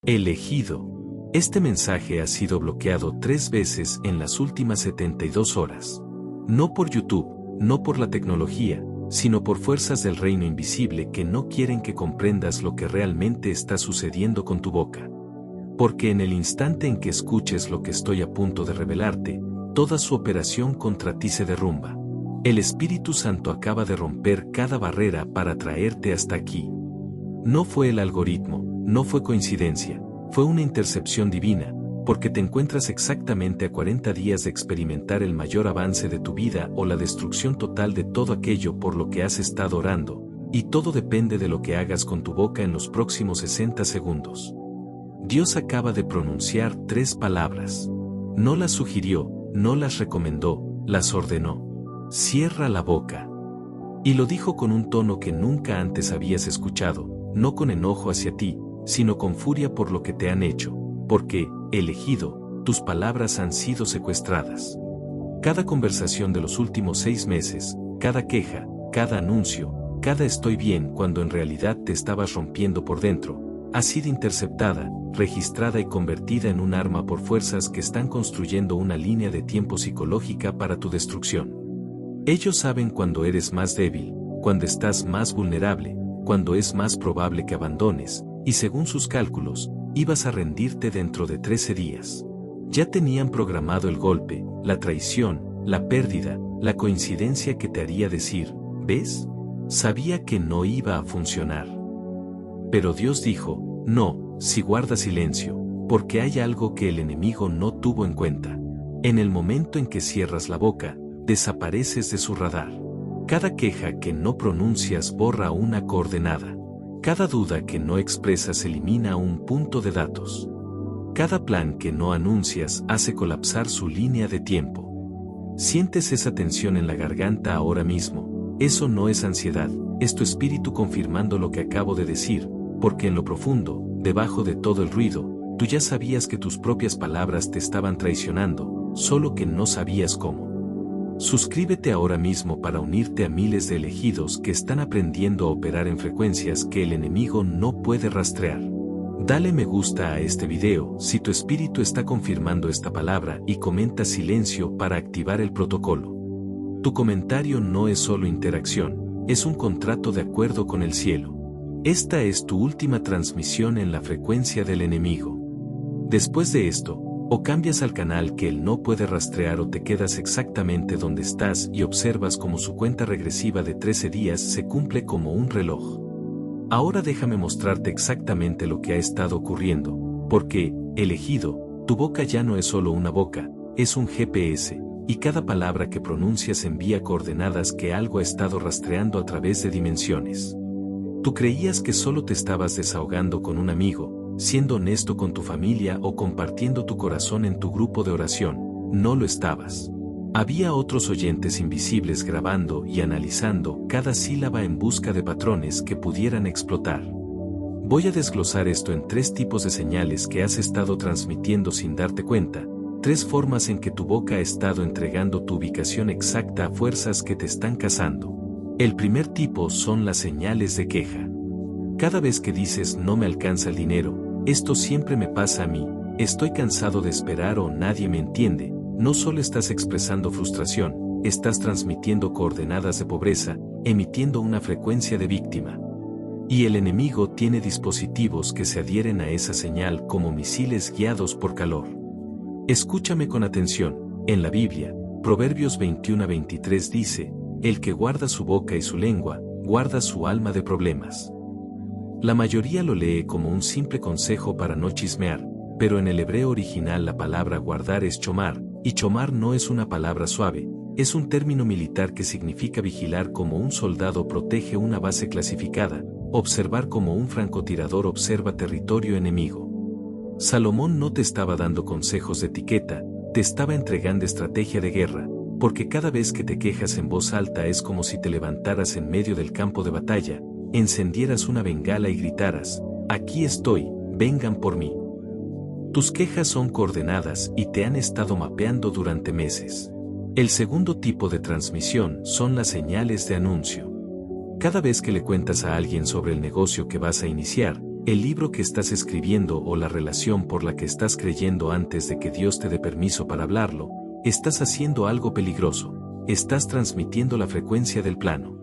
Elegido. Este mensaje ha sido bloqueado 3 veces en las últimas 72 horas. No por YouTube, no por la tecnología, sino por fuerzas del reino invisible que no quieren que comprendas lo que realmente está sucediendo con tu boca. Porque en el instante en que escuches lo que estoy a punto de revelarte, toda su operación contra ti se derrumba. El Espíritu Santo acaba de romper cada barrera para traerte hasta aquí. No fue el algoritmo, no fue coincidencia, fue una intercepción divina, porque te encuentras exactamente a 40 días de experimentar el mayor avance de tu vida o la destrucción total de todo aquello por lo que has estado orando, y todo depende de lo que hagas con tu boca en los próximos 60 segundos. Dios acaba de pronunciar 3 palabras. No las sugirió, no las recomendó, las ordenó. Cierra la boca. Y lo dijo con un tono que nunca antes habías escuchado, no con enojo hacia ti, sino con furia por lo que te han hecho, porque, elegido, tus palabras han sido secuestradas. Cada conversación de los últimos 6 meses, cada queja, cada anuncio, cada estoy bien cuando en realidad te estabas rompiendo por dentro, ha sido interceptada, registrada y convertida en un arma por fuerzas que están construyendo una línea de tiempo psicológica para tu destrucción. Ellos saben cuando eres más débil, cuando estás más vulnerable, cuando es más probable que abandones, y según sus cálculos, ibas a rendirte dentro de 13 días. Ya tenían programado el golpe, la traición, la pérdida, la coincidencia que te haría decir, ¿ves? Sabía que no iba a funcionar. Pero Dios dijo, no, si guarda silencio, porque hay algo que el enemigo no tuvo en cuenta. En el momento en que cierras la boca, desapareces de su radar. Cada queja que no pronuncias borra una coordenada. Cada duda que no expresas elimina un punto de datos. Cada plan que no anuncias hace colapsar su línea de tiempo. ¿Sientes esa tensión en la garganta ahora mismo? Eso no es ansiedad, es tu espíritu confirmando lo que acabo de decir, porque en lo profundo, debajo de todo el ruido, tú ya sabías que tus propias palabras te estaban traicionando, solo que no sabías cómo. Suscríbete ahora mismo para unirte a miles de elegidos que están aprendiendo a operar en frecuencias que el enemigo no puede rastrear. Dale me gusta a este video si tu espíritu está confirmando esta palabra y comenta silencio para activar el protocolo. Tu comentario no es solo interacción, es un contrato de acuerdo con el cielo. Esta es tu última transmisión en la frecuencia del enemigo. Después de esto, o cambias al canal que él no puede rastrear o te quedas exactamente donde estás y observas cómo su cuenta regresiva de 13 días se cumple como un reloj. Ahora déjame mostrarte exactamente lo que ha estado ocurriendo, porque, elegido, tu boca ya no es solo una boca, es un GPS, y cada palabra que pronuncias envía coordenadas que algo ha estado rastreando a través de dimensiones. Tú creías que solo te estabas desahogando con un amigo, siendo honesto con tu familia o compartiendo tu corazón en tu grupo de oración, no lo estabas. Había otros oyentes invisibles grabando y analizando cada sílaba en busca de patrones que pudieran explotar. Voy a desglosar esto en 3 tipos de señales que has estado transmitiendo sin darte cuenta, 3 formas en que tu boca ha estado entregando tu ubicación exacta a fuerzas que te están cazando. El primer tipo son las señales de queja. Cada vez que dices no me alcanza el dinero, esto siempre me pasa a mí, estoy cansado de esperar o nadie me entiende, no solo estás expresando frustración, estás transmitiendo coordenadas de pobreza, emitiendo una frecuencia de víctima. Y el enemigo tiene dispositivos que se adhieren a esa señal como misiles guiados por calor. Escúchame con atención, en la Biblia, Proverbios 21:23 dice, el que guarda su boca y su lengua, guarda su alma de problemas. La mayoría lo lee como un simple consejo para no chismear, pero en el hebreo original la palabra guardar es chomar, y chomar no es una palabra suave, es un término militar que significa vigilar como un soldado protege una base clasificada, observar como un francotirador observa territorio enemigo. Salomón no te estaba dando consejos de etiqueta, te estaba entregando estrategia de guerra, porque cada vez que te quejas en voz alta es como si te levantaras en medio del campo de batalla, encendieras una bengala y gritaras, aquí estoy, vengan por mí. Tus quejas son coordenadas y te han estado mapeando durante meses. El segundo tipo de transmisión son las señales de anuncio. Cada vez que le cuentas a alguien sobre el negocio que vas a iniciar, el libro que estás escribiendo o la relación por la que estás creyendo antes de que Dios te dé permiso para hablarlo, estás haciendo algo peligroso, estás transmitiendo la frecuencia del plano.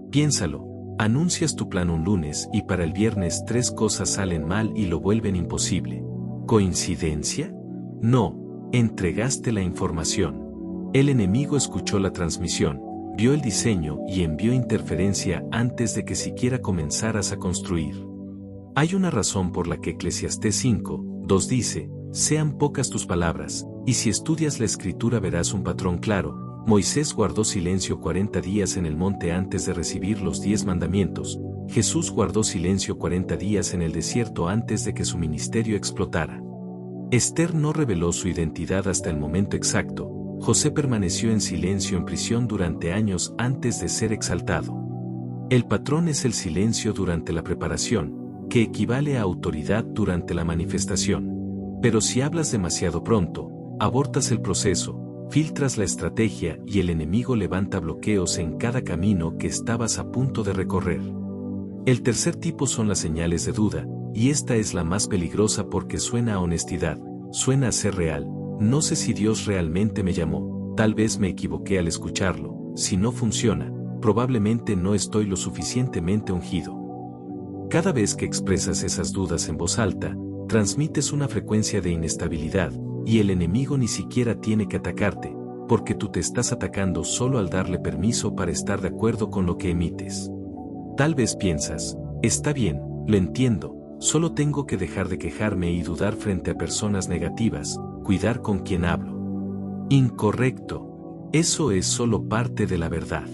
Piénsalo, anuncias tu plan un lunes y para el viernes 3 cosas salen mal y lo vuelven imposible. ¿Coincidencia? No, entregaste la información. El enemigo escuchó la transmisión, vio el diseño y envió interferencia antes de que siquiera comenzaras a construir. Hay una razón por la que Eclesiastés 5:2 dice, sean pocas tus palabras, y si estudias la escritura verás un patrón claro. Moisés guardó silencio 40 días en el monte antes de recibir los 10 mandamientos. Jesús guardó silencio 40 días en el desierto antes de que su ministerio explotara. Esther no reveló su identidad hasta el momento exacto. José permaneció en silencio en prisión durante años antes de ser exaltado. El patrón es el silencio durante la preparación, que equivale a autoridad durante la manifestación. Pero si hablas demasiado pronto, abortas el proceso, filtras la estrategia y el enemigo levanta bloqueos en cada camino que estabas a punto de recorrer. El tercer tipo son las señales de duda, y esta es la más peligrosa porque suena a honestidad, suena a ser real. No sé si Dios realmente me llamó, tal vez me equivoqué al escucharlo, si no funciona, probablemente no estoy lo suficientemente ungido. Cada vez que expresas esas dudas en voz alta, transmites una frecuencia de inestabilidad, y el enemigo ni siquiera tiene que atacarte, porque tú te estás atacando solo al darle permiso para estar de acuerdo con lo que emites. Tal vez piensas, está bien, lo entiendo, solo tengo que dejar de quejarme y dudar frente a personas negativas, cuidar con quien hablo. Incorrecto. Eso es solo parte de la verdad.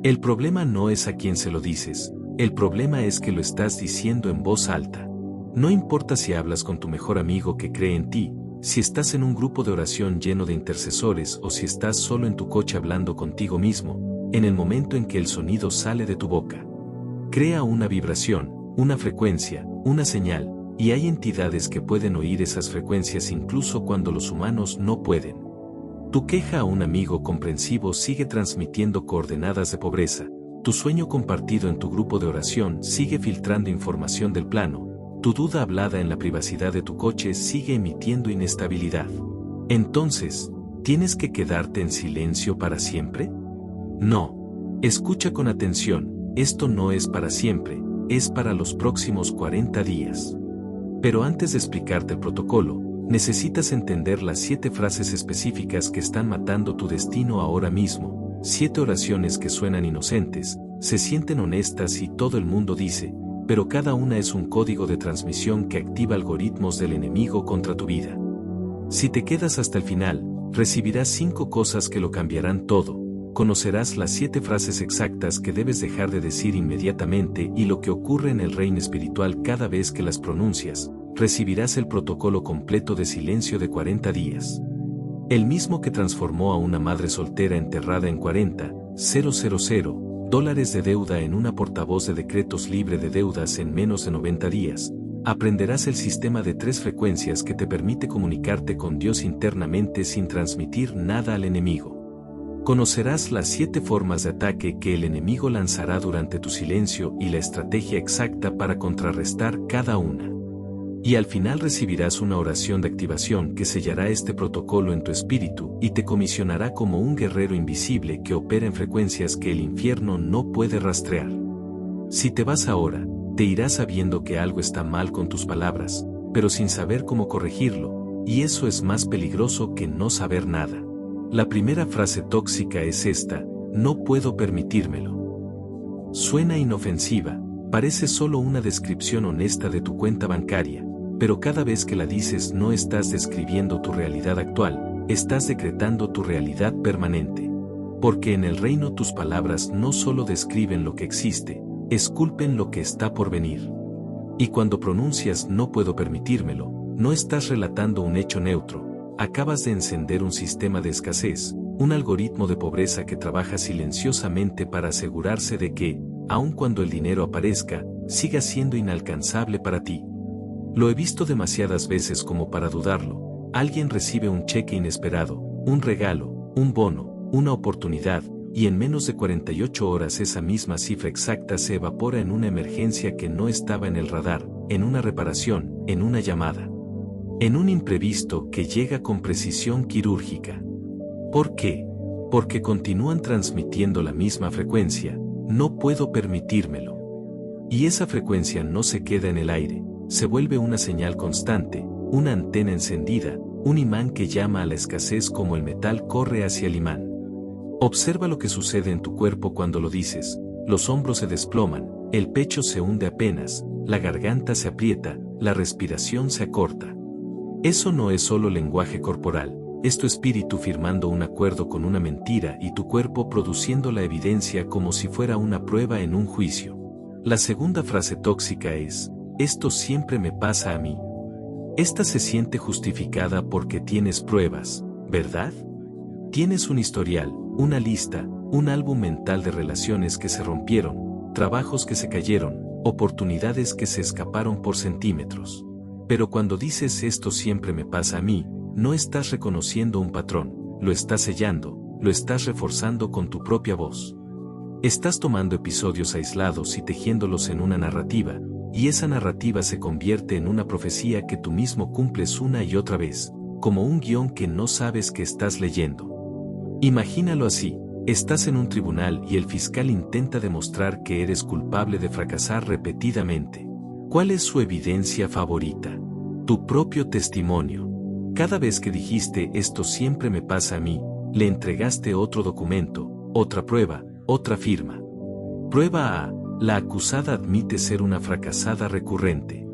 El problema no es a quien se lo dices, el problema es que lo estás diciendo en voz alta. No importa si hablas con tu mejor amigo que cree en ti, si estás en un grupo de oración lleno de intercesores o si estás solo en tu coche hablando contigo mismo, en el momento en que el sonido sale de tu boca. Crea una vibración, una frecuencia, una señal, y hay entidades que pueden oír esas frecuencias incluso cuando los humanos no pueden. Tu queja a un amigo comprensivo sigue transmitiendo coordenadas de pobreza, tu sueño compartido en tu grupo de oración sigue filtrando información del plano, tu duda hablada en la privacidad de tu coche sigue emitiendo inestabilidad. Entonces, ¿tienes que quedarte en silencio para siempre? No. Escucha con atención, esto no es para siempre, es para los próximos 40 días. Pero antes de explicarte el protocolo, necesitas entender las 7 frases específicas que están matando tu destino ahora mismo, 7 oraciones que suenan inocentes, se sienten honestas y todo el mundo dice, pero cada una es un código de transmisión que activa algoritmos del enemigo contra tu vida. Si te quedas hasta el final, recibirás 5 cosas que lo cambiarán todo, conocerás las 7 frases exactas que debes dejar de decir inmediatamente y lo que ocurre en el reino espiritual cada vez que las pronuncias, recibirás el protocolo completo de silencio de 40 días. El mismo que transformó a una madre soltera enterrada en $40,000 de deuda en una portavoz de decretos libre de deudas en menos de 90 días, aprenderás el sistema de 3 frecuencias que te permite comunicarte con Dios internamente sin transmitir nada al enemigo. Conocerás las 7 formas de ataque que el enemigo lanzará durante tu silencio y la estrategia exacta para contrarrestar cada una. Y al final recibirás una oración de activación que sellará este protocolo en tu espíritu y te comisionará como un guerrero invisible que opera en frecuencias que el infierno no puede rastrear. Si te vas ahora, te irás sabiendo que algo está mal con tus palabras, pero sin saber cómo corregirlo, y eso es más peligroso que no saber nada. La primera frase tóxica es esta: no puedo permitírmelo. Suena inofensiva, parece solo una descripción honesta de tu cuenta bancaria, pero cada vez que la dices no estás describiendo tu realidad actual, estás decretando tu realidad permanente. Porque en el reino tus palabras no solo describen lo que existe, esculpen lo que está por venir. Y cuando pronuncias no puedo permitírmelo, no estás relatando un hecho neutro, acabas de encender un sistema de escasez, un algoritmo de pobreza que trabaja silenciosamente para asegurarse de que, aun cuando el dinero aparezca, siga siendo inalcanzable para ti. Lo he visto demasiadas veces como para dudarlo. Alguien recibe un cheque inesperado, un regalo, un bono, una oportunidad, y en menos de 48 horas esa misma cifra exacta se evapora en una emergencia que no estaba en el radar, en una reparación, en una llamada. En un imprevisto que llega con precisión quirúrgica. ¿Por qué? Porque continúan transmitiendo la misma frecuencia, no puedo permitírmelo. Y esa frecuencia no se queda en el aire, se vuelve una señal constante, una antena encendida, un imán que llama a la escasez como el metal corre hacia el imán. Observa lo que sucede en tu cuerpo cuando lo dices, los hombros se desploman, el pecho se hunde apenas, la garganta se aprieta, la respiración se acorta. Eso no es solo lenguaje corporal, es tu espíritu firmando un acuerdo con una mentira y tu cuerpo produciendo la evidencia como si fuera una prueba en un juicio. La segunda frase tóxica es, esto siempre me pasa a mí. Esta se siente justificada porque tienes pruebas, ¿verdad? Tienes un historial, una lista, un álbum mental de relaciones que se rompieron, trabajos que se cayeron, oportunidades que se escaparon por centímetros. Pero cuando dices esto siempre me pasa a mí, no estás reconociendo un patrón, lo estás sellando, lo estás reforzando con tu propia voz. Estás tomando episodios aislados y tejiéndolos en una narrativa, y esa narrativa se convierte en una profecía que tú mismo cumples una y otra vez, como un guión que no sabes que estás leyendo. Imagínalo así, estás en un tribunal y el fiscal intenta demostrar que eres culpable de fracasar repetidamente. ¿Cuál es su evidencia favorita? Tu propio testimonio. Cada vez que dijiste esto siempre me pasa a mí, le entregaste otro documento, otra prueba, otra firma. Prueba A. La acusada admite ser una fracasada recurrente.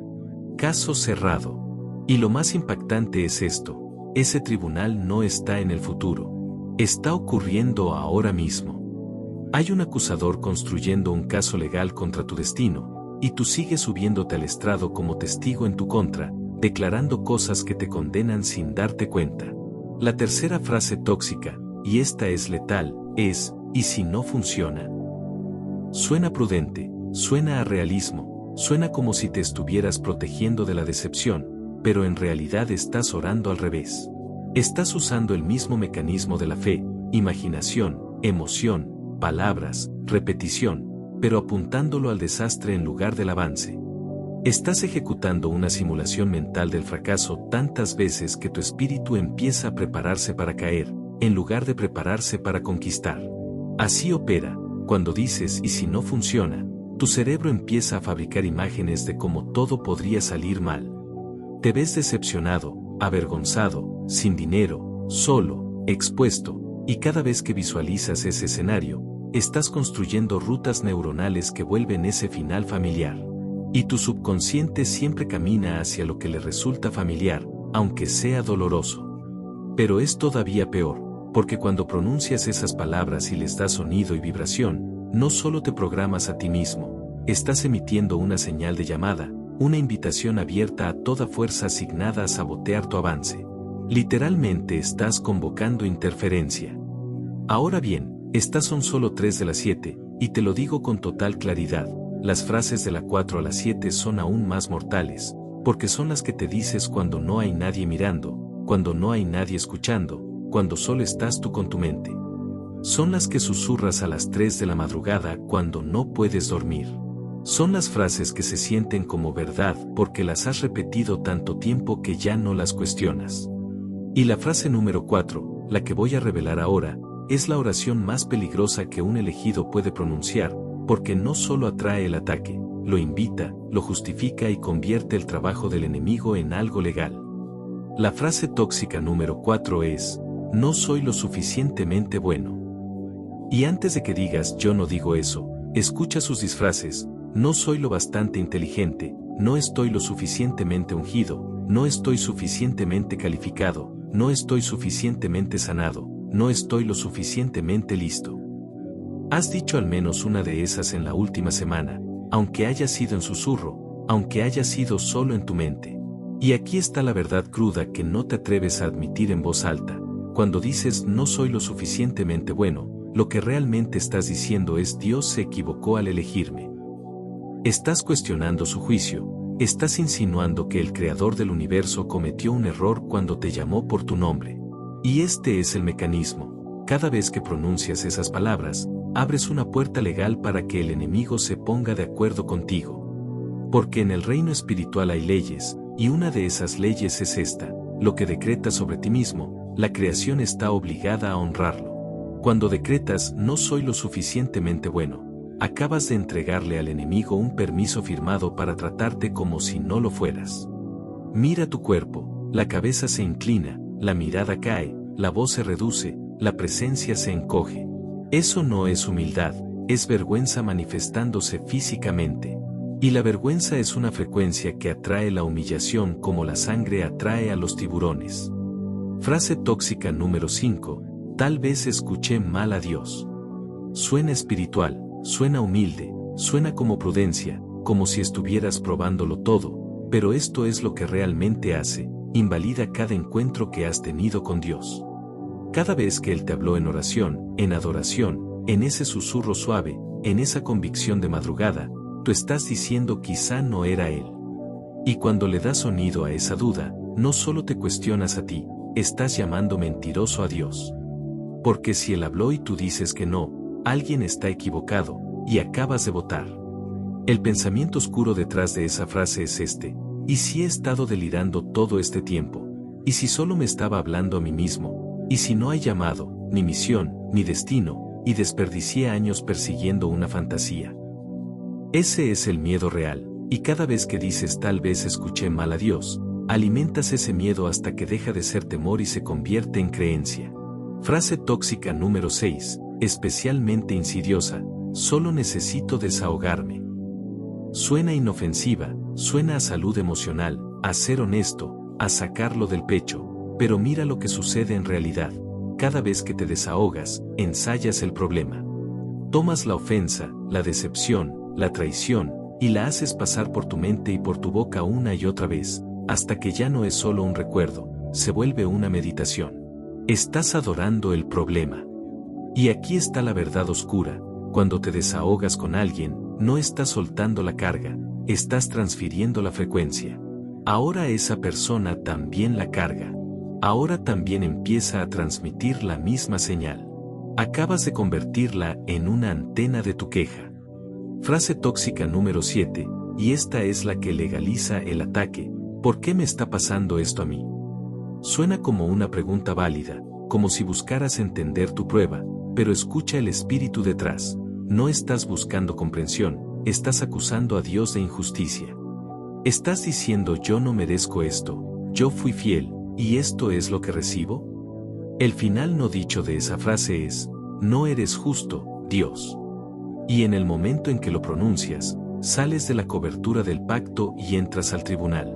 Caso cerrado. Y lo más impactante es esto, ese tribunal no está en el futuro. Está ocurriendo ahora mismo. Hay un acusador construyendo un caso legal contra tu destino, y tú sigues subiéndote al estrado como testigo en tu contra, declarando cosas que te condenan sin darte cuenta. La tercera frase tóxica, y esta es letal, es, ¿y si no funciona? Suena prudente, suena a realismo, suena como si te estuvieras protegiendo de la decepción, pero en realidad estás orando al revés. Estás usando el mismo mecanismo de la fe, imaginación, emoción, palabras, repetición, pero apuntándolo al desastre en lugar del avance. Estás ejecutando una simulación mental del fracaso tantas veces que tu espíritu empieza a prepararse para caer, en lugar de prepararse para conquistar. Así opera, cuando dices y si no funciona, tu cerebro empieza a fabricar imágenes de cómo todo podría salir mal. Te ves decepcionado, avergonzado, sin dinero, solo, expuesto, y cada vez que visualizas ese escenario, estás construyendo rutas neuronales que vuelven ese final familiar. Y tu subconsciente siempre camina hacia lo que le resulta familiar, aunque sea doloroso. Pero es todavía peor, porque cuando pronuncias esas palabras y les das sonido y vibración, no solo te programas a ti mismo, estás emitiendo una señal de llamada, una invitación abierta a toda fuerza asignada a sabotear tu avance. Literalmente estás convocando interferencia. Ahora bien, estas son solo 3 de las 7, y te lo digo con total claridad, las frases de la 4 a la 7 son aún más mortales, porque son las que te dices cuando no hay nadie mirando, cuando no hay nadie escuchando, cuando solo estás tú con tu mente. Son las que susurras a las 3 de la madrugada cuando no puedes dormir. Son las frases que se sienten como verdad porque las has repetido tanto tiempo que ya no las cuestionas. Y la frase número 4, la que voy a revelar ahora, es la oración más peligrosa que un elegido puede pronunciar, porque no solo atrae el ataque, lo invita, lo justifica y convierte el trabajo del enemigo en algo legal. La frase tóxica número 4 es, no soy lo suficientemente bueno. Y antes de que digas yo no digo eso, escucha sus disfraces, no soy lo bastante inteligente, no estoy lo suficientemente ungido, no estoy suficientemente calificado, no estoy suficientemente sanado, no estoy lo suficientemente listo. Has dicho al menos una de esas en la última semana, aunque haya sido en susurro, aunque haya sido solo en tu mente. Y aquí está la verdad cruda que no te atreves a admitir en voz alta. Cuando dices no soy lo suficientemente bueno, lo que realmente estás diciendo es Dios se equivocó al elegirme. Estás cuestionando su juicio, estás insinuando que el creador del universo cometió un error cuando te llamó por tu nombre. Y este es el mecanismo. Cada vez que pronuncias esas palabras, abres una puerta legal para que el enemigo se ponga de acuerdo contigo. Porque en el reino espiritual hay leyes, y una de esas leyes es esta: lo que decretas sobre ti mismo, la creación está obligada a honrarlo. Cuando decretas "no soy lo suficientemente bueno", acabas de entregarle al enemigo un permiso firmado para tratarte como si no lo fueras. Mira tu cuerpo, la cabeza se inclina, la mirada cae, la voz se reduce, la presencia se encoge. Eso no es humildad, es vergüenza manifestándose físicamente. Y la vergüenza es una frecuencia que atrae la humillación como la sangre atrae a los tiburones. Frase tóxica número 5. Tal vez escuché mal a Dios. Suena espiritual, suena humilde, suena como prudencia, como si estuvieras probándolo todo, pero esto es lo que realmente hace: invalida cada encuentro que has tenido con Dios. Cada vez que Él te habló en oración, en adoración, en ese susurro suave, en esa convicción de madrugada, tú estás diciendo quizá no era Él. Y cuando le das sonido a esa duda, no solo te cuestionas a ti, estás llamando mentiroso a Dios. Porque si Él habló y tú dices que no, alguien está equivocado, y acabas de votar. El pensamiento oscuro detrás de esa frase es este: ¿y si he estado delirando todo este tiempo? ¿Y si solo me estaba hablando a mí mismo? ¿Y si no hay llamado, ni misión, ni destino, y desperdicié años persiguiendo una fantasía? Ese es el miedo real, y cada vez que dices tal vez escuché mal a Dios, alimentas ese miedo hasta que deja de ser temor y se convierte en creencia. Frase tóxica número 6, especialmente insidiosa: solo necesito desahogarme. Suena inofensiva, suena a salud emocional, a ser honesto, a sacarlo del pecho, pero mira lo que sucede en realidad. Cada vez que te desahogas, ensayas el problema. Tomas la ofensa, la decepción, la traición, y la haces pasar por tu mente y por tu boca una y otra vez, hasta que ya no es solo un recuerdo, se vuelve una meditación. Estás adorando el problema. Y aquí está la verdad oscura: cuando te desahogas con alguien, no estás soltando la carga, estás transfiriendo la frecuencia. Ahora esa persona también la carga. Ahora también empieza a transmitir la misma señal. Acabas de convertirla en una antena de tu queja. Frase tóxica número 7, y esta es la que legaliza el ataque: ¿por qué me está pasando esto a mí? Suena como una pregunta válida, como si buscaras entender tu prueba, pero escucha el espíritu detrás. No estás buscando comprensión, estás acusando a Dios de injusticia. Estás diciendo: yo no merezco esto, yo fui fiel, ¿y esto es lo que recibo? El final no dicho de esa frase es: no eres justo, Dios. Y en el momento en que lo pronuncias, sales de la cobertura del pacto y entras al tribunal.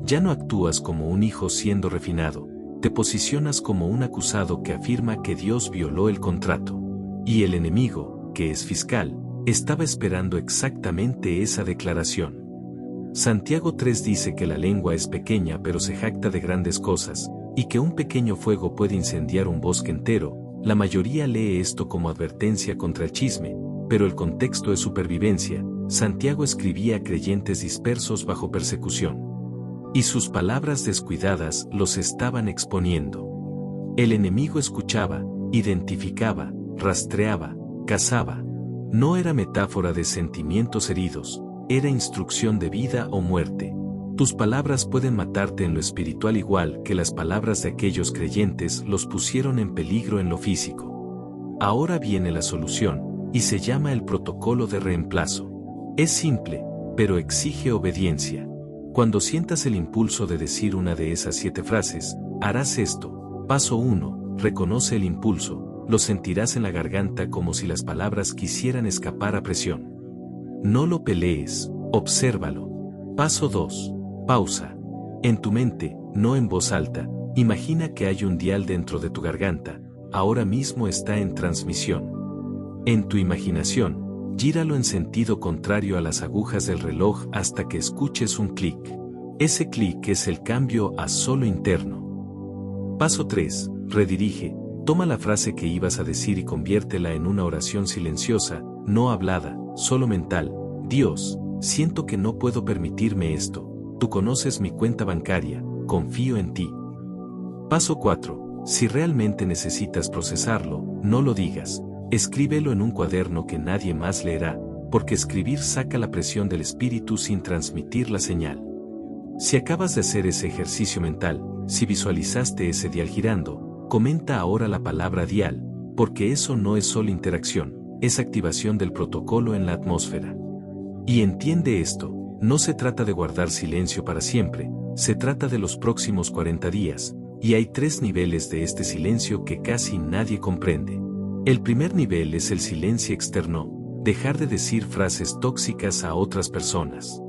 Ya no actúas como un hijo siendo refinado, te posicionas como un acusado que afirma que Dios violó el contrato. Y el enemigo, que es fiscal, estaba esperando exactamente esa declaración. Santiago 3 dice que la lengua es pequeña pero se jacta de grandes cosas, y que un pequeño fuego puede incendiar un bosque entero. La mayoría lee esto como advertencia contra el chisme, pero el contexto es supervivencia. Santiago escribía a creyentes dispersos bajo persecución. Y sus palabras descuidadas los estaban exponiendo. El enemigo escuchaba, identificaba, rastreaba, cazaba. No era metáfora de sentimientos heridos, era instrucción de vida o muerte. Tus palabras pueden matarte en lo espiritual igual que las palabras de aquellos creyentes los pusieron en peligro en lo físico. Ahora viene la solución, y se llama el protocolo de reemplazo. Es simple, pero exige obediencia. Cuando sientas el impulso de decir una de esas 7 frases, harás esto. Paso 1, reconoce el impulso, lo sentirás en la garganta como si las palabras quisieran escapar a presión. No lo pelees, obsérvalo. Paso 2, pausa. En tu mente, no en voz alta, imagina que hay un dial dentro de tu garganta, ahora mismo está en transmisión. En tu imaginación, gíralo en sentido contrario a las agujas del reloj hasta que escuches un clic. Ese clic es el cambio a solo interno. Paso 3, redirige, toma la frase que ibas a decir y conviértela en una oración silenciosa, no hablada, solo mental. Dios, siento que no puedo permitirme esto, tú conoces mi cuenta bancaria, confío en ti. Paso 4, si realmente necesitas procesarlo, no lo digas. Escríbelo en un cuaderno que nadie más leerá, porque escribir saca la presión del espíritu sin transmitir la señal. Si acabas de hacer ese ejercicio mental, si visualizaste ese dial girando, comenta ahora la palabra dial, porque eso no es solo interacción, es activación del protocolo en la atmósfera. Y entiende esto, no se trata de guardar silencio para siempre, se trata de los próximos 40 días, y hay 3 niveles de este silencio que casi nadie comprende. El primer nivel es el silencio externo, dejar de decir frases tóxicas a otras personas.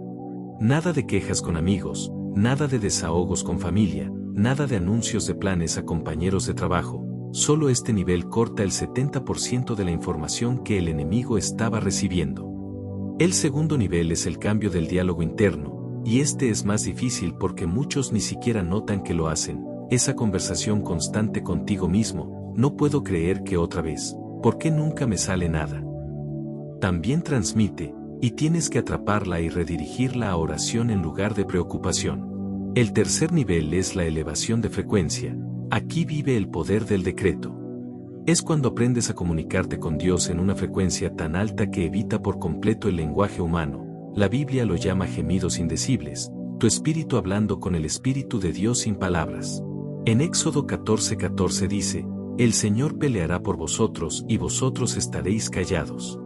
Nada de quejas con amigos, nada de desahogos con familia, nada de anuncios de planes a compañeros de trabajo, solo este nivel corta el 70% de la información que el enemigo estaba recibiendo. El segundo nivel es el cambio del diálogo interno, y este es más difícil porque muchos ni siquiera notan que lo hacen, esa conversación constante contigo mismo, no puedo creer que otra vez, ¿por qué nunca me sale nada? También transmite, y tienes que atraparla y redirigirla a oración en lugar de preocupación. El tercer nivel es la elevación de frecuencia, aquí vive el poder del decreto. Es cuando aprendes a comunicarte con Dios en una frecuencia tan alta que evita por completo el lenguaje humano, la Biblia lo llama gemidos indecibles, tu espíritu hablando con el Espíritu de Dios sin palabras. En Éxodo 14:14 dice, el Señor peleará por vosotros y vosotros estaréis callados.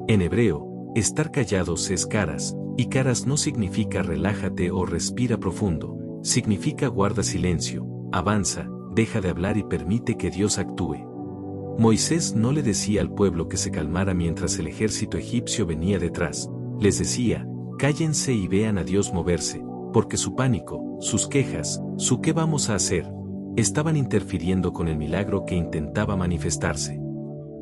En hebreo, estar callados es caras, y caras no significa relájate o respira profundo, significa guarda silencio, avanza, deja de hablar y permite que Dios actúe. Moisés no le decía al pueblo que se calmara mientras el ejército egipcio venía detrás, les decía, cállense y vean a Dios moverse, porque su pánico, sus quejas, su ¿qué vamos a hacer?, estaban interfiriendo con el milagro que intentaba manifestarse.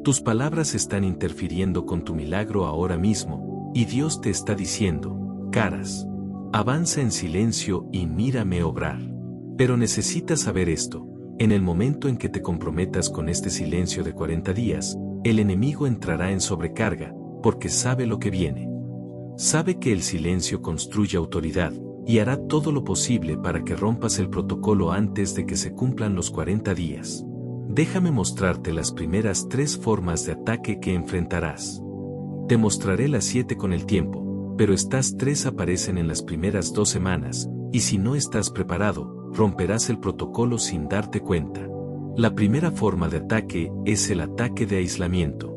Tus palabras están interfiriendo con tu milagro ahora mismo, y Dios te está diciendo, caras, avanza en silencio y mírame obrar. Pero necesitas saber esto, en el momento en que te comprometas con este silencio de 40 días, el enemigo entrará en sobrecarga, porque sabe lo que viene. Sabe que el silencio construye autoridad, y hará todo lo posible para que rompas el protocolo antes de que se cumplan los 40 días. Déjame mostrarte las primeras 3 formas de ataque que enfrentarás. Te mostraré las 7 con el tiempo, pero estas 3 aparecen en las primeras 2 semanas, y si no estás preparado, romperás el protocolo sin darte cuenta. La primera forma de ataque es el ataque de aislamiento.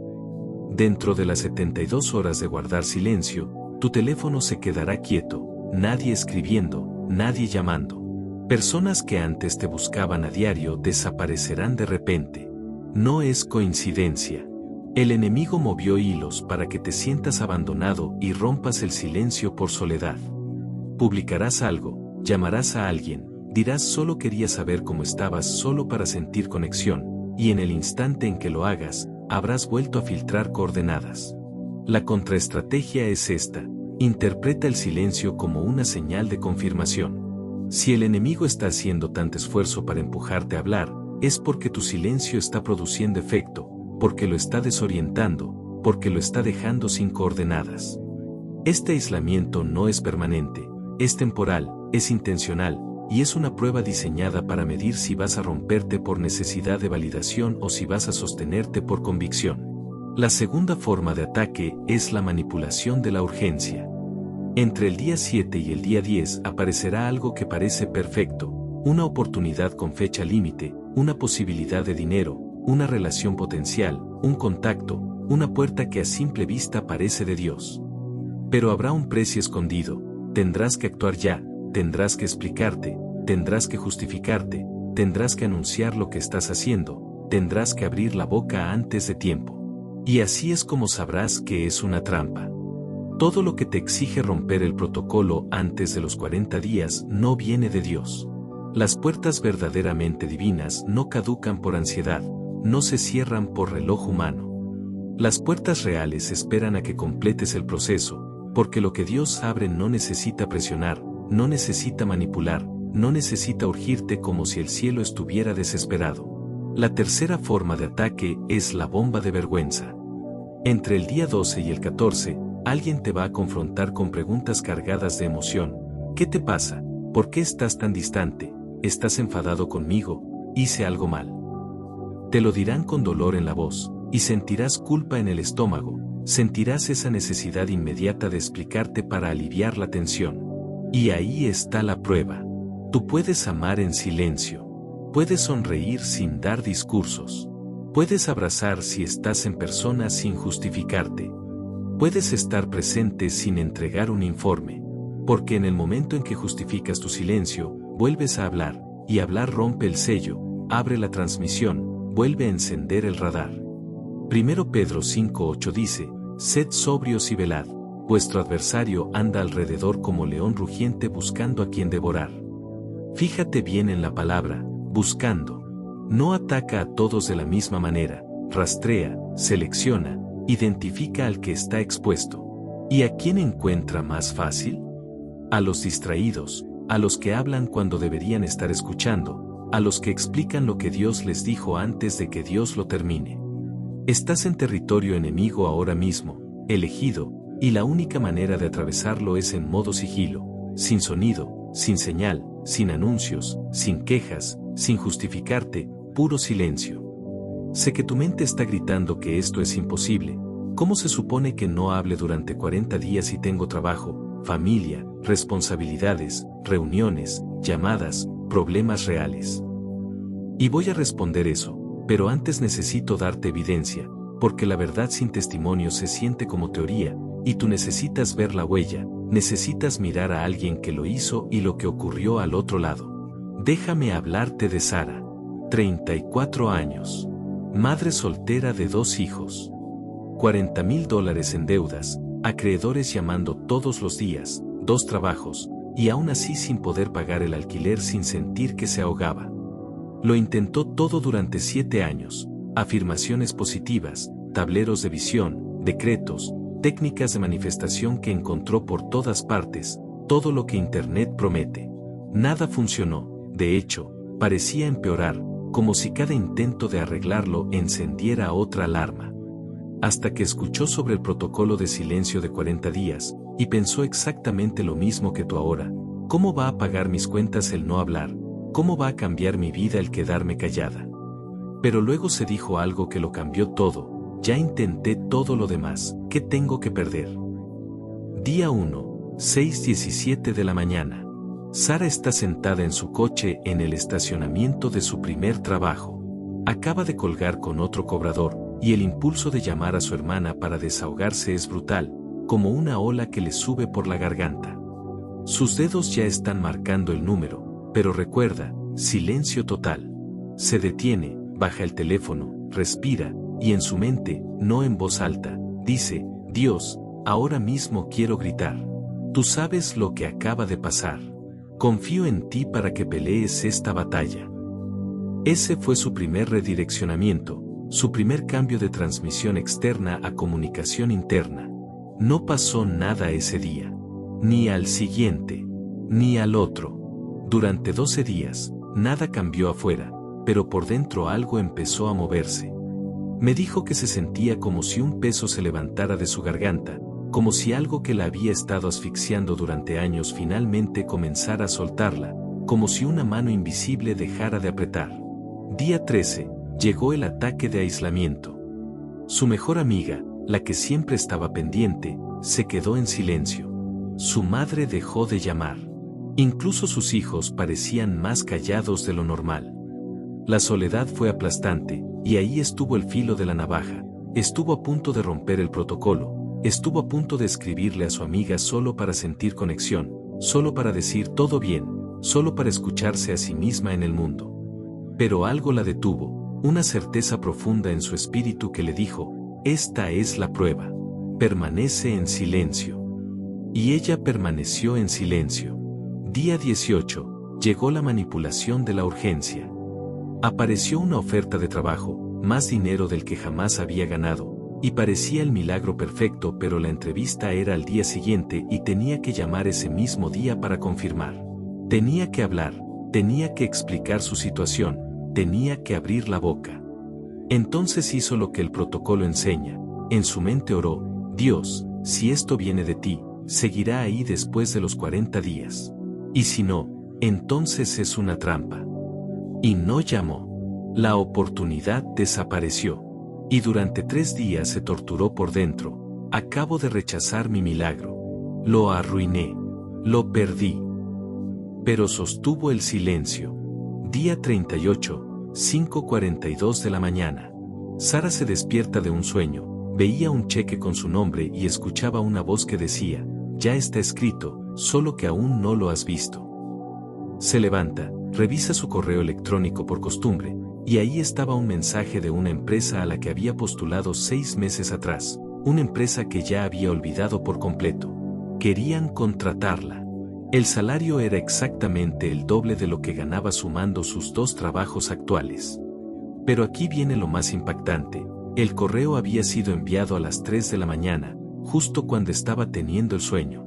Dentro de las 72 horas de guardar silencio, tu teléfono se quedará quieto, nadie escribiendo, nadie llamando. Personas que antes te buscaban a diario desaparecerán de repente. No es coincidencia. El enemigo movió hilos para que te sientas abandonado y rompas el silencio por soledad. Publicarás algo, llamarás a alguien, dirás solo quería saber cómo estabas solo para sentir conexión, y en el instante en que lo hagas, habrás vuelto a filtrar coordenadas. La contraestrategia es esta, interpreta el silencio como una señal de confirmación. Si el enemigo está haciendo tanto esfuerzo para empujarte a hablar, es porque tu silencio está produciendo efecto, porque lo está desorientando, porque lo está dejando sin coordenadas. Este aislamiento no es permanente, es temporal, es intencional, y es una prueba diseñada para medir si vas a romperte por necesidad de validación o si vas a sostenerte por convicción. La segunda forma de ataque es la manipulación de la urgencia. Entre el día 7 y el día 10 aparecerá algo que parece perfecto, una oportunidad con fecha límite, una posibilidad de dinero, una relación potencial, un contacto, una puerta que a simple vista parece de Dios. Pero habrá un precio escondido, tendrás que actuar ya, tendrás que explicarte, tendrás que justificarte, tendrás que anunciar lo que estás haciendo, tendrás que abrir la boca antes de tiempo. Y así es como sabrás que es una trampa. Todo lo que te exige romper el protocolo antes de los 40 días no viene de Dios. Las puertas verdaderamente divinas no caducan por ansiedad, no se cierran por reloj humano. Las puertas reales esperan a que completes el proceso, porque lo que Dios abre no necesita presionar, no necesita manipular, no necesita urgirte como si el cielo estuviera desesperado. La tercera forma de ataque es la bomba de vergüenza. Entre el día 12 y el 14, alguien te va a confrontar con preguntas cargadas de emoción. ¿Qué te pasa? ¿Por qué estás tan distante? ¿Estás enfadado conmigo? ¿Hice algo mal? Te lo dirán con dolor en la voz, y sentirás culpa en el estómago. sentirás esa necesidad inmediata de explicarte para aliviar la tensión. Y ahí está la prueba. Tú puedes amar en silencio. Puedes sonreír sin dar discursos. Puedes abrazar si estás en persona sin justificarte. Puedes estar presente sin entregar un informe. Porque en el momento en que justificas tu silencio, vuelves a hablar, y hablar rompe el sello, abre la transmisión, vuelve a encender el radar. 1 Pedro 5:8 dice, sed sobrios y velad, vuestro adversario anda alrededor como león rugiente buscando a quien devorar. Fíjate bien en la palabra, buscando. No ataca a todos de la misma manera, rastrea, selecciona, identifica al que está expuesto. ¿Y a quién encuentra más fácil? A los distraídos, a los que hablan cuando deberían estar escuchando, a los que explican lo que Dios les dijo antes de que Dios lo termine. Estás en territorio enemigo ahora mismo, elegido, y la única manera de atravesarlo es en modo sigilo, sin sonido, sin señal, sin anuncios, sin quejas, sin justificarte, puro silencio. Sé que tu mente está gritando que esto es imposible. ¿Cómo se supone que no hable durante 40 días y tengo trabajo, familia, responsabilidades, reuniones, llamadas, problemas reales? Y voy a responder eso, pero antes necesito darte evidencia, porque la verdad sin testimonio se siente como teoría, y tú necesitas ver la huella, necesitas mirar a alguien que lo hizo y lo que ocurrió al otro lado. Déjame hablarte de Sara. 34 años. Madre soltera de 2 hijos. $40,000 en deudas, acreedores llamando todos los días, 2 trabajos, y aún así sin poder pagar el alquiler sin sentir que se ahogaba. Lo intentó todo durante 7 años, afirmaciones positivas, tableros de visión, decretos, técnicas de manifestación que encontró por todas partes, todo lo que Internet promete. Nada funcionó, de hecho, parecía empeorar, como si cada intento de arreglarlo encendiera otra alarma. Hasta que escuchó sobre el protocolo de silencio de 40 días, y pensó exactamente lo mismo que tú ahora. ¿Cómo va a pagar mis cuentas el no hablar? ¿Cómo va a cambiar mi vida el quedarme callada? Pero luego se dijo algo que lo cambió todo. Ya intenté todo lo demás, ¿qué tengo que perder? Día 1, 6:17 de la mañana. Sara está sentada en su coche en el estacionamiento de su primer trabajo. Acaba de colgar con otro cobrador, y el impulso de llamar a su hermana para desahogarse es brutal, como una ola que le sube por la garganta. Sus dedos ya están marcando el número, pero recuerda, silencio total. Se detiene, baja el teléfono, respira, y en su mente, no en voz alta, dice, Dios, ahora mismo quiero gritar. Tú sabes lo que acaba de pasar. Confío en ti para que pelees esta batalla. Ese fue su primer redireccionamiento, su primer cambio de transmisión externa a comunicación interna. No pasó nada ese día, ni al siguiente, ni al otro. Durante 12 días, nada cambió afuera, pero por dentro algo empezó a moverse. Me dijo que se sentía como si un peso se levantara de su garganta, como si algo que la había estado asfixiando durante años finalmente comenzara a soltarla, como si una mano invisible dejara de apretar. Día 13, llegó el ataque de aislamiento. Su mejor amiga, la que siempre estaba pendiente, se quedó en silencio. Su madre dejó de llamar. Incluso sus hijos parecían más callados de lo normal. La soledad fue aplastante, y ahí estuvo el filo de la navaja. Estuvo a punto de romper el protocolo, estuvo a punto de escribirle a su amiga solo para sentir conexión, solo para decir todo bien, solo para escucharse a sí misma en el mundo. Pero algo la detuvo, una certeza profunda en su espíritu que le dijo, esta es la prueba. Permanece en silencio. Y ella permaneció en silencio. Día 18, llegó la manipulación de la urgencia. Apareció una oferta de trabajo, más dinero del que jamás había ganado, y parecía el milagro perfecto, pero la entrevista era al día siguiente y tenía que llamar ese mismo día para confirmar. Tenía que hablar, tenía que explicar su situación, tenía que abrir la boca. Entonces hizo lo que el protocolo enseña. En su mente oró, Dios, si esto viene de ti, seguirá ahí después de los 40 días. Y si no, entonces es una trampa. Y no llamó. La oportunidad desapareció. Y durante 3 días se torturó por dentro. Acabo de rechazar mi milagro. Lo arruiné. Lo perdí. Pero sostuvo el silencio. Día 38, 5:42 de la mañana. Sara se despierta de un sueño, veía un cheque con su nombre y escuchaba una voz que decía, ya está escrito, solo que aún no lo has visto. Se levanta, revisa su correo electrónico por costumbre, y ahí estaba un mensaje de una empresa a la que había postulado 6 meses atrás, una empresa que ya había olvidado por completo. Querían contratarla. El salario era exactamente el doble de lo que ganaba sumando sus 2 trabajos actuales. Pero aquí viene lo más impactante, el correo había sido enviado a las 3 de la mañana, justo cuando estaba teniendo el sueño.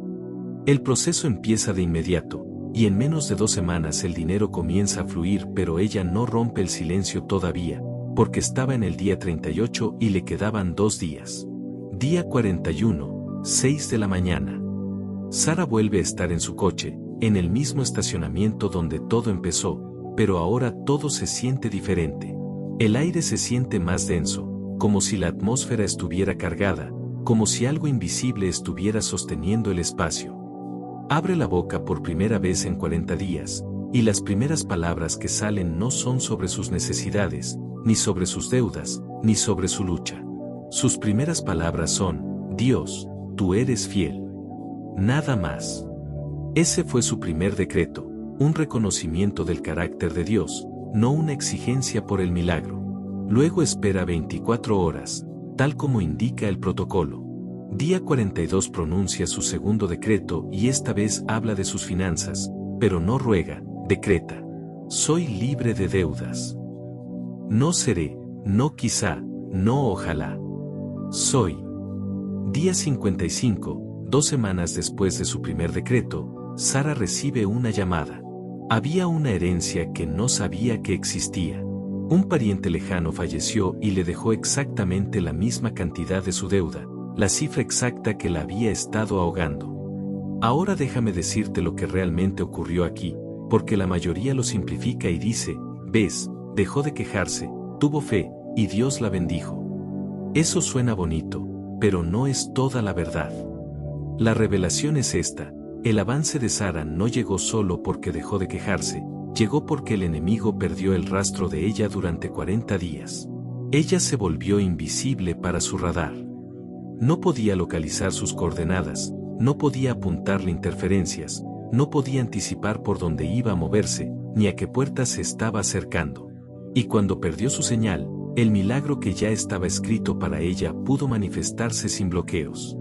El proceso empieza de inmediato, y en menos de 2 semanas el dinero comienza a fluir, pero ella no rompe el silencio todavía, porque estaba en el día 38 y le quedaban 2 días. Día 41, 6 de la mañana. Sara vuelve a estar en su coche, en el mismo estacionamiento donde todo empezó, pero ahora todo se siente diferente. El aire se siente más denso, como si la atmósfera estuviera cargada, como si algo invisible estuviera sosteniendo el espacio. Abre la boca por primera vez en 40 días, y las primeras palabras que salen no son sobre sus necesidades, ni sobre sus deudas, ni sobre su lucha. Sus primeras palabras son, Dios, tú eres fiel. Nada más. Ese fue su primer decreto, un reconocimiento del carácter de Dios, no una exigencia por el milagro. Luego espera 24 horas, tal como indica el protocolo. Día 42 pronuncia su segundo decreto y esta vez habla de sus finanzas, pero no ruega, decreta. Soy libre de deudas. No seré, no quizá, no ojalá. Soy. Día 55. 2 semanas después de su primer decreto, Sara recibe una llamada. Había una herencia que no sabía que existía. Un pariente lejano falleció y le dejó exactamente la misma cantidad de su deuda, la cifra exacta que la había estado ahogando. Ahora déjame decirte lo que realmente ocurrió aquí, porque la mayoría lo simplifica y dice, ves, dejó de quejarse, tuvo fe, y Dios la bendijo. Eso suena bonito, pero no es toda la verdad. La revelación es esta, el avance de Sara no llegó solo porque dejó de quejarse, llegó porque el enemigo perdió el rastro de ella durante 40 días. Ella se volvió invisible para su radar. No podía localizar sus coordenadas, no podía apuntarle interferencias, no podía anticipar por dónde iba a moverse, ni a qué puerta se estaba acercando. Y cuando perdió su señal, el milagro que ya estaba escrito para ella pudo manifestarse sin bloqueos.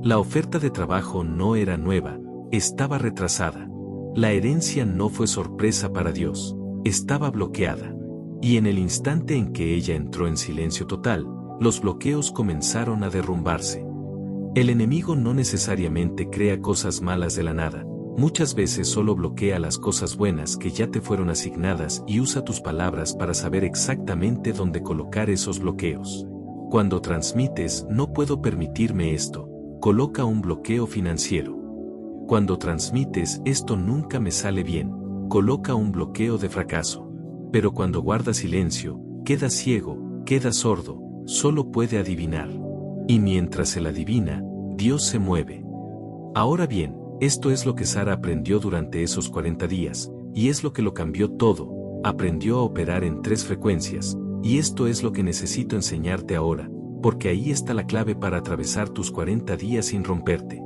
La oferta de trabajo no era nueva, estaba retrasada. La herencia no fue sorpresa para Dios, estaba bloqueada. Y en el instante en que ella entró en silencio total, los bloqueos comenzaron a derrumbarse. El enemigo no necesariamente crea cosas malas de la nada, muchas veces solo bloquea las cosas buenas que ya te fueron asignadas y usa tus palabras para saber exactamente dónde colocar esos bloqueos. Cuando transmites, no puedo permitirme esto, coloca un bloqueo financiero. Cuando transmites, esto nunca me sale bien, coloca un bloqueo de fracaso. Pero cuando guarda silencio, queda ciego, queda sordo, solo puede adivinar. Y mientras él adivina, Dios se mueve. Ahora bien, esto es lo que Sara aprendió durante esos 40 días, y es lo que lo cambió todo, aprendió a operar en 3 frecuencias, y esto es lo que necesito enseñarte ahora, porque ahí está la clave para atravesar tus 40 días sin romperte.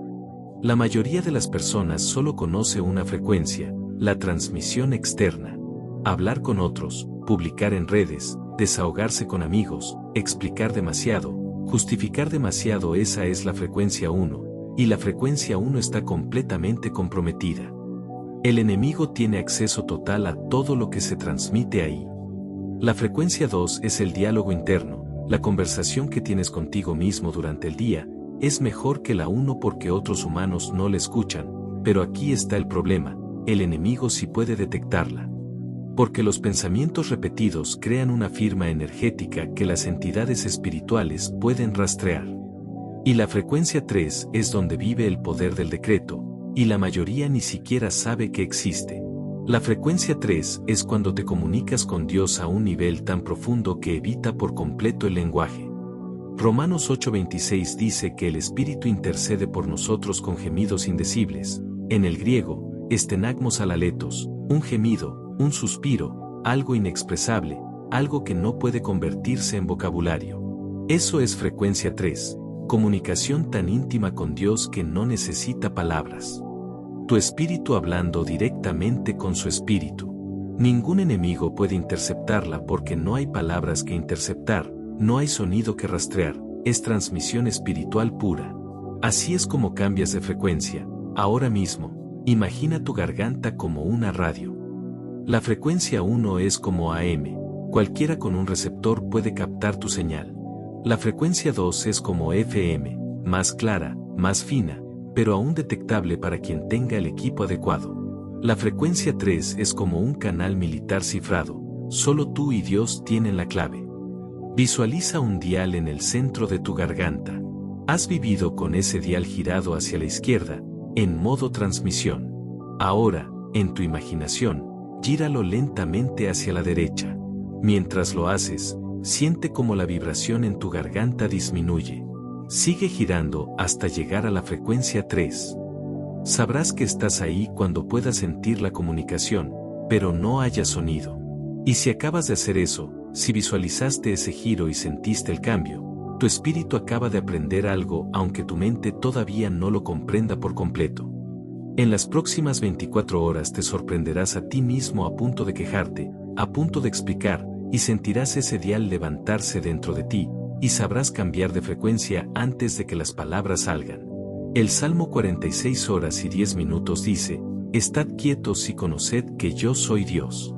La mayoría de las personas solo conoce una frecuencia, la transmisión externa. Hablar con otros, publicar en redes, desahogarse con amigos, explicar demasiado, justificar demasiado, esa es la frecuencia 1, y la frecuencia 1 está completamente comprometida. El enemigo tiene acceso total a todo lo que se transmite ahí. La frecuencia 2 es el diálogo interno, la conversación que tienes contigo mismo durante el día, es mejor que la 1 porque otros humanos no la escuchan, pero aquí está el problema, el enemigo sí puede detectarla. Porque los pensamientos repetidos crean una firma energética que las entidades espirituales pueden rastrear. Y la frecuencia 3 es donde vive el poder del decreto, y la mayoría ni siquiera sabe que existe. La frecuencia 3 es cuando te comunicas con Dios a un nivel tan profundo que evita por completo el lenguaje. Romanos 8:26 dice que el Espíritu intercede por nosotros con gemidos indecibles. En el griego, estenagmos alaletos, un gemido, un suspiro, algo inexpresable, algo que no puede convertirse en vocabulario. Eso es frecuencia 3, comunicación tan íntima con Dios que no necesita palabras. Tu espíritu hablando directamente con su espíritu. Ningún enemigo puede interceptarla porque no hay palabras que interceptar, no hay sonido que rastrear, es transmisión espiritual pura. Así es como cambias de frecuencia. Ahora mismo, imagina tu garganta como una radio. La frecuencia 1 es como AM, cualquiera con un receptor puede captar tu señal. La frecuencia 2 es como FM, más clara, más fina, pero aún detectable para quien tenga el equipo adecuado. La frecuencia 3 es como un canal militar cifrado, solo tú y Dios tienen la clave. Visualiza un dial en el centro de tu garganta. Has vivido con ese dial girado hacia la izquierda, en modo transmisión. Ahora, en tu imaginación, gíralo lentamente hacia la derecha. Mientras lo haces, siente como la vibración en tu garganta disminuye. Sigue girando hasta llegar a la frecuencia 3. Sabrás que estás ahí cuando puedas sentir la comunicación, pero no haya sonido. Y si acabas de hacer eso, si visualizaste ese giro y sentiste el cambio, tu espíritu acaba de aprender algo aunque tu mente todavía no lo comprenda por completo. En las próximas 24 horas te sorprenderás a ti mismo a punto de quejarte, a punto de explicar, y sentirás ese dial levantarse dentro de ti, y sabrás cambiar de frecuencia antes de que las palabras salgan. El Salmo 46 horas y 10 minutos dice, «Estad quietos y conoced que yo soy Dios».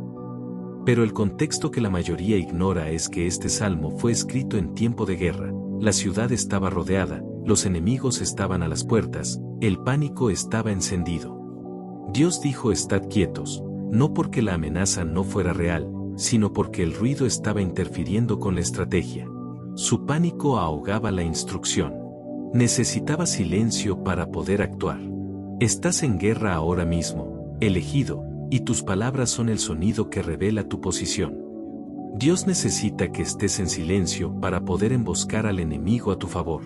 Pero el contexto que la mayoría ignora es que este salmo fue escrito en tiempo de guerra. La ciudad estaba rodeada, los enemigos estaban a las puertas, el pánico estaba encendido. Dios dijo estad quietos, no porque la amenaza no fuera real, sino porque el ruido estaba interfiriendo con la estrategia. Su pánico ahogaba la instrucción. Necesitaba silencio para poder actuar. Estás en guerra ahora mismo, elegido, y tus palabras son el sonido que revela tu posición. Dios necesita que estés en silencio para poder emboscar al enemigo a tu favor.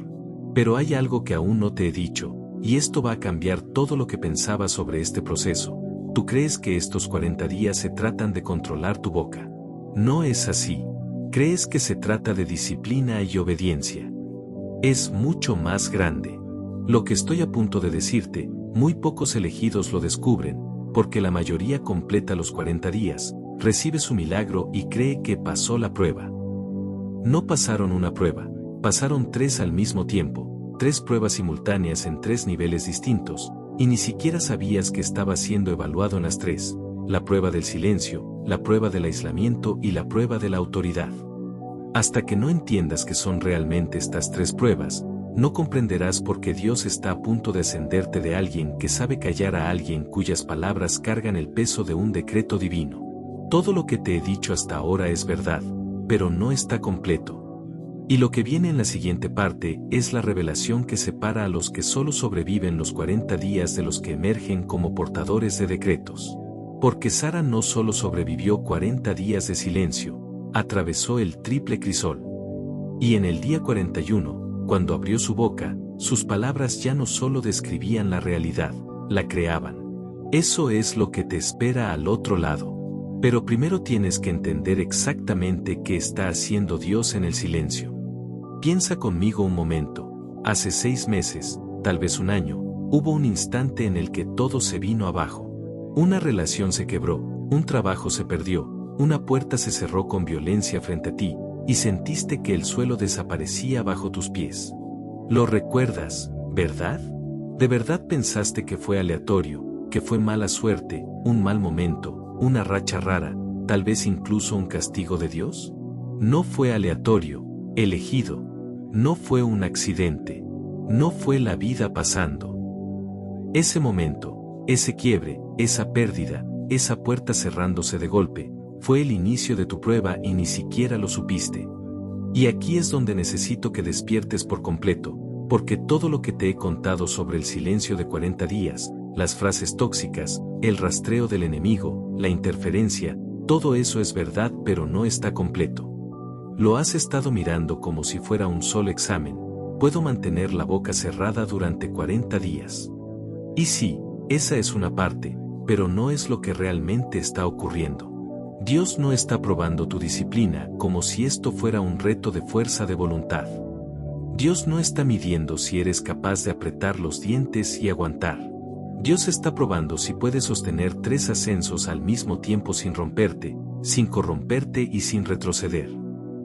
Pero hay algo que aún no te he dicho, y esto va a cambiar todo lo que pensabas sobre este proceso. Tú crees que estos 40 días se tratan de controlar tu boca. No es así. Crees que se trata de disciplina y obediencia. Es mucho más grande. Lo que estoy a punto de decirte, muy pocos elegidos lo descubren, porque la mayoría completa los 40 días, recibe su milagro y cree que pasó la prueba. No pasaron una prueba, pasaron 3 al mismo tiempo, 3 pruebas simultáneas en 3 niveles distintos, y ni siquiera sabías que estaba siendo evaluado en las 3, la prueba del silencio, la prueba del aislamiento y la prueba de la autoridad. Hasta que no entiendas que son realmente estas 3 pruebas, no comprenderás por qué Dios está a punto de ascenderte de alguien que sabe callar a alguien cuyas palabras cargan el peso de un decreto divino. Todo lo que te he dicho hasta ahora es verdad, pero no está completo. Y lo que viene en la siguiente parte es la revelación que separa a los que solo sobreviven los 40 días de los que emergen como portadores de decretos. Porque Sara no solo sobrevivió 40 días de silencio, atravesó el triple crisol. Y en el día 41, cuando abrió su boca, sus palabras ya no solo describían la realidad, la creaban. Eso es lo que te espera al otro lado. Pero primero tienes que entender exactamente qué está haciendo Dios en el silencio. Piensa conmigo un momento. Hace 6 meses, tal vez un año, hubo un instante en el que todo se vino abajo. Una relación se quebró, un trabajo se perdió, una puerta se cerró con violencia frente a ti, y sentiste que el suelo desaparecía bajo tus pies. Lo recuerdas, ¿verdad? ¿De verdad pensaste que fue aleatorio, que fue mala suerte, un mal momento, una racha rara, tal vez incluso un castigo de Dios? No fue aleatorio, elegido. No fue un accidente. No fue la vida pasando. Ese momento, ese quiebre, esa pérdida, esa puerta cerrándose de golpe, fue el inicio de tu prueba y ni siquiera lo supiste. Y aquí es donde necesito que despiertes por completo, porque todo lo que te he contado sobre el silencio de 40 días, las frases tóxicas, el rastreo del enemigo, la interferencia, todo eso es verdad pero no está completo. Lo has estado mirando como si fuera un solo examen. Puedo mantener la boca cerrada durante 40 días. Y sí, esa es una parte, pero no es lo que realmente está ocurriendo. Dios no está probando tu disciplina como si esto fuera un reto de fuerza de voluntad. Dios no está midiendo si eres capaz de apretar los dientes y aguantar. Dios está probando si puedes sostener 3 ascensos al mismo tiempo sin romperte, sin corromperte y sin retroceder.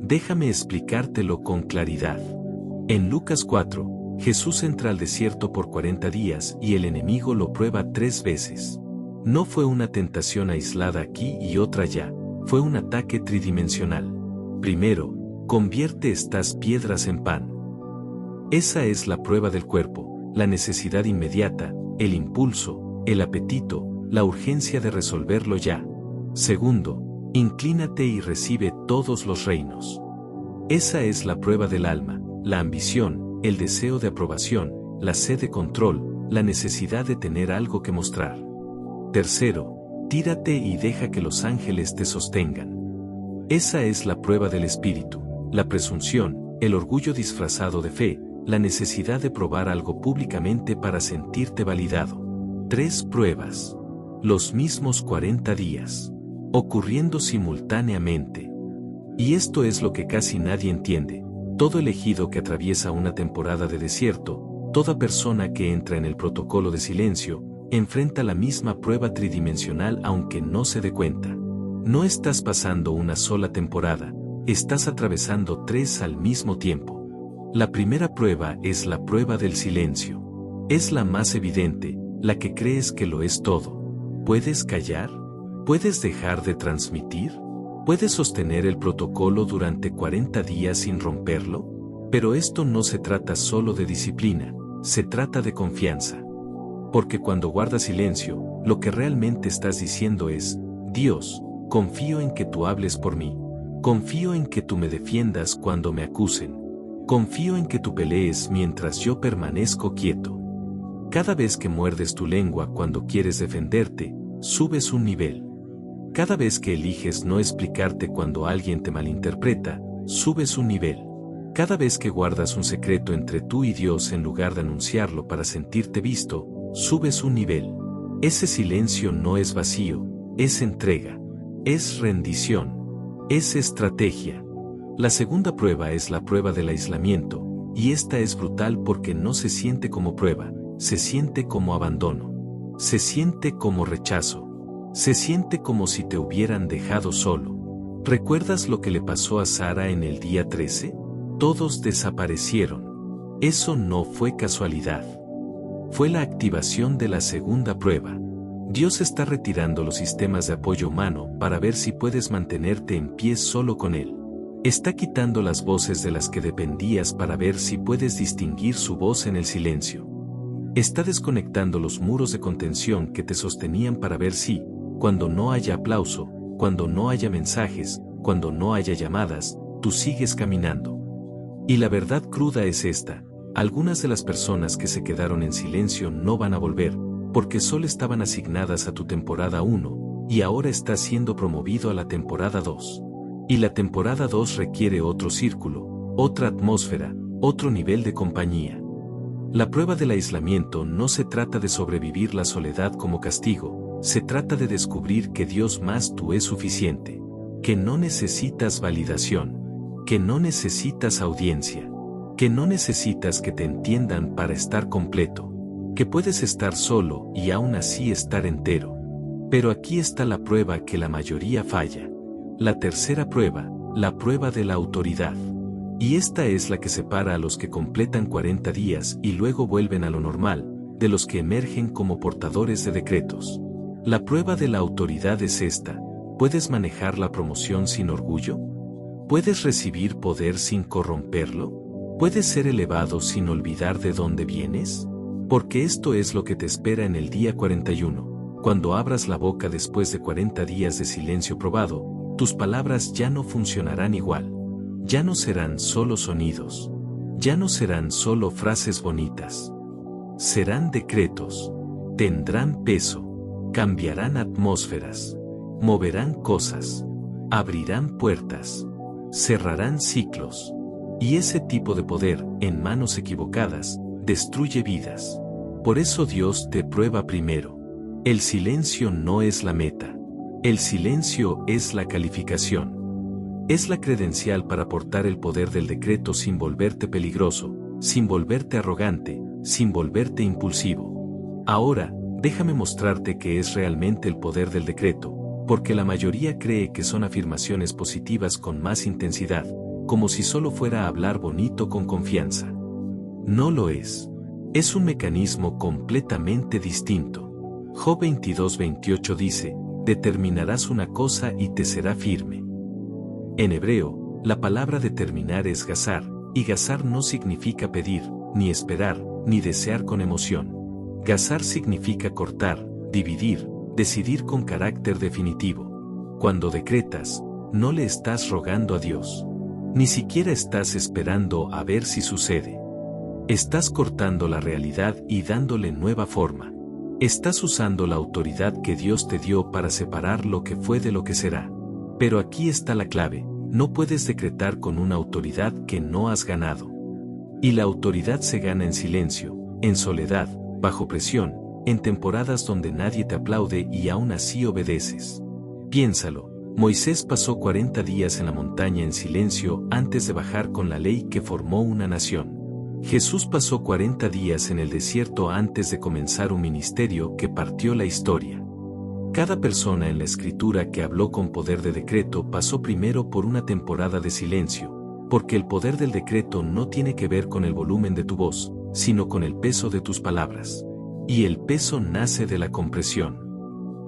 Déjame explicártelo con claridad. En Lucas 4, Jesús entra al desierto por 40 días y el enemigo lo prueba 3 veces. No fue una tentación aislada aquí y otra allá, fue un ataque tridimensional. Primero, convierte estas piedras en pan. Esa es la prueba del cuerpo, la necesidad inmediata, el impulso, el apetito, la urgencia de resolverlo ya. Segundo, inclínate y recibe todos los reinos. Esa es la prueba del alma, la ambición, el deseo de aprobación, la sed de control, la necesidad de tener algo que mostrar. Tercero, tírate y deja que los ángeles te sostengan. Esa es la prueba del espíritu, la presunción, el orgullo disfrazado de fe, la necesidad de probar algo públicamente para sentirte validado. 3 pruebas. Los mismos 40 días. Ocurriendo simultáneamente. Y esto es lo que casi nadie entiende. Todo elegido que atraviesa una temporada de desierto, toda persona que entra en el protocolo de silencio, enfrenta la misma prueba tridimensional aunque no se dé cuenta. No estás pasando una sola temporada, estás atravesando 3 al mismo tiempo. La primera prueba es la prueba del silencio. Es la más evidente, la que crees que lo es todo. ¿Puedes callar? ¿Puedes dejar de transmitir? ¿Puedes sostener el protocolo durante 40 días sin romperlo? Pero esto no se trata solo de disciplina, se trata de confianza. Porque cuando guardas silencio, lo que realmente estás diciendo es, Dios, confío en que tú hables por mí. Confío en que tú me defiendas cuando me acusen. Confío en que tú pelees mientras yo permanezco quieto. Cada vez que muerdes tu lengua cuando quieres defenderte, subes un nivel. Cada vez que eliges no explicarte cuando alguien te malinterpreta, subes un nivel. Cada vez que guardas un secreto entre tú y Dios en lugar de anunciarlo para sentirte visto, subes un nivel. Ese silencio no es vacío, es entrega, es rendición, es estrategia. La segunda prueba es la prueba del aislamiento, y esta es brutal porque no se siente como prueba, se siente como abandono. Se siente como rechazo. Se siente como si te hubieran dejado solo. ¿Recuerdas lo que le pasó a Sara en el día 13? Todos desaparecieron. Eso no fue casualidad. Fue la activación de la segunda prueba. Dios está retirando los sistemas de apoyo humano para ver si puedes mantenerte en pie solo con Él. Está quitando las voces de las que dependías para ver si puedes distinguir su voz en el silencio. Está desconectando los muros de contención que te sostenían para ver si, cuando no haya aplauso, cuando no haya mensajes, cuando no haya llamadas, tú sigues caminando. Y la verdad cruda es esta: algunas de las personas que se quedaron en silencio no van a volver, porque solo estaban asignadas a tu temporada 1, y ahora estás siendo promovido a la temporada 2. Y la temporada 2 requiere otro círculo, otra atmósfera, otro nivel de compañía. La prueba del aislamiento no se trata de sobrevivir la soledad como castigo, se trata de descubrir que Dios más tú es suficiente, que no necesitas validación, que no necesitas audiencia, que no necesitas que te entiendan para estar completo, que puedes estar solo y aún así estar entero. Pero aquí está la prueba que la mayoría falla. La tercera prueba, la prueba de la autoridad. Y esta es la que separa a los que completan 40 días y luego vuelven a lo normal, de los que emergen como portadores de decretos. La prueba de la autoridad es esta: ¿puedes manejar la promoción sin orgullo? ¿Puedes recibir poder sin corromperlo? ¿Puedes ser elevado sin olvidar de dónde vienes? Porque esto es lo que te espera en el día 41, cuando abras la boca después de 40 días de silencio probado. Tus palabras ya no funcionarán igual. Ya no serán solo sonidos. Ya no serán solo frases bonitas. Serán decretos. Tendrán peso. Cambiarán atmósferas. Moverán cosas. Abrirán puertas. cerrarán ciclos. Y ese tipo de poder, en manos equivocadas, destruye vidas. Por eso Dios te prueba primero. El silencio no es la meta. El silencio es la calificación. Es la credencial para portar el poder del decreto sin volverte peligroso, sin volverte arrogante, sin volverte impulsivo. Ahora, déjame mostrarte qué es realmente el poder del decreto, porque la mayoría cree que son afirmaciones positivas con más intensidad, como si solo fuera a hablar bonito con confianza. No lo es. Es un mecanismo completamente distinto. Job 22:28 dice, determinarás una cosa y te será firme. En hebreo, la palabra determinar es gazar, y gazar no significa pedir, ni esperar, ni desear con emoción. Gazar significa cortar, dividir, decidir con carácter definitivo. Cuando decretas, no le estás rogando a Dios. Ni siquiera estás esperando a ver si sucede. Estás cortando la realidad y dándole nueva forma. Estás usando la autoridad que Dios te dio para separar lo que fue de lo que será. Pero aquí está la clave, no puedes decretar con una autoridad que no has ganado. Y la autoridad se gana en silencio, en soledad, bajo presión, en temporadas donde nadie te aplaude y aún así obedeces. Piénsalo, Moisés pasó 40 días en la montaña en silencio antes de bajar con la ley que formó una nación. Jesús pasó 40 días en el desierto antes de comenzar un ministerio que partió la historia. Cada persona en la Escritura que habló con poder de decreto pasó primero por una temporada de silencio, porque el poder del decreto no tiene que ver con el volumen de tu voz, sino con el peso de tus palabras. Y el peso nace de la compresión.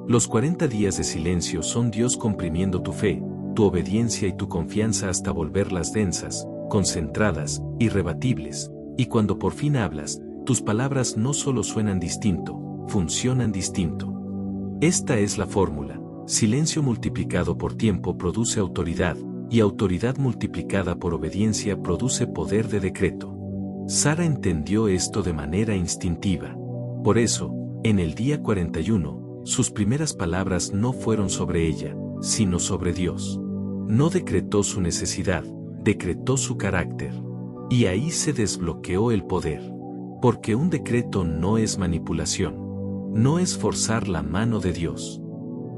Los 40 días de silencio son Dios comprimiendo tu fe, tu obediencia y tu confianza hasta volverlas densas, concentradas, irrebatibles. Y cuando por fin hablas, tus palabras no solo suenan distinto, funcionan distinto. Esta es la fórmula: silencio multiplicado por tiempo produce autoridad, y autoridad multiplicada por obediencia produce poder de decreto. Sara entendió esto de manera instintiva. Por eso, en el día 41, sus primeras palabras no fueron sobre ella, sino sobre Dios. No decretó su necesidad, decretó su carácter. Y ahí se desbloqueó el poder. Porque un decreto no es manipulación. No es forzar la mano de Dios.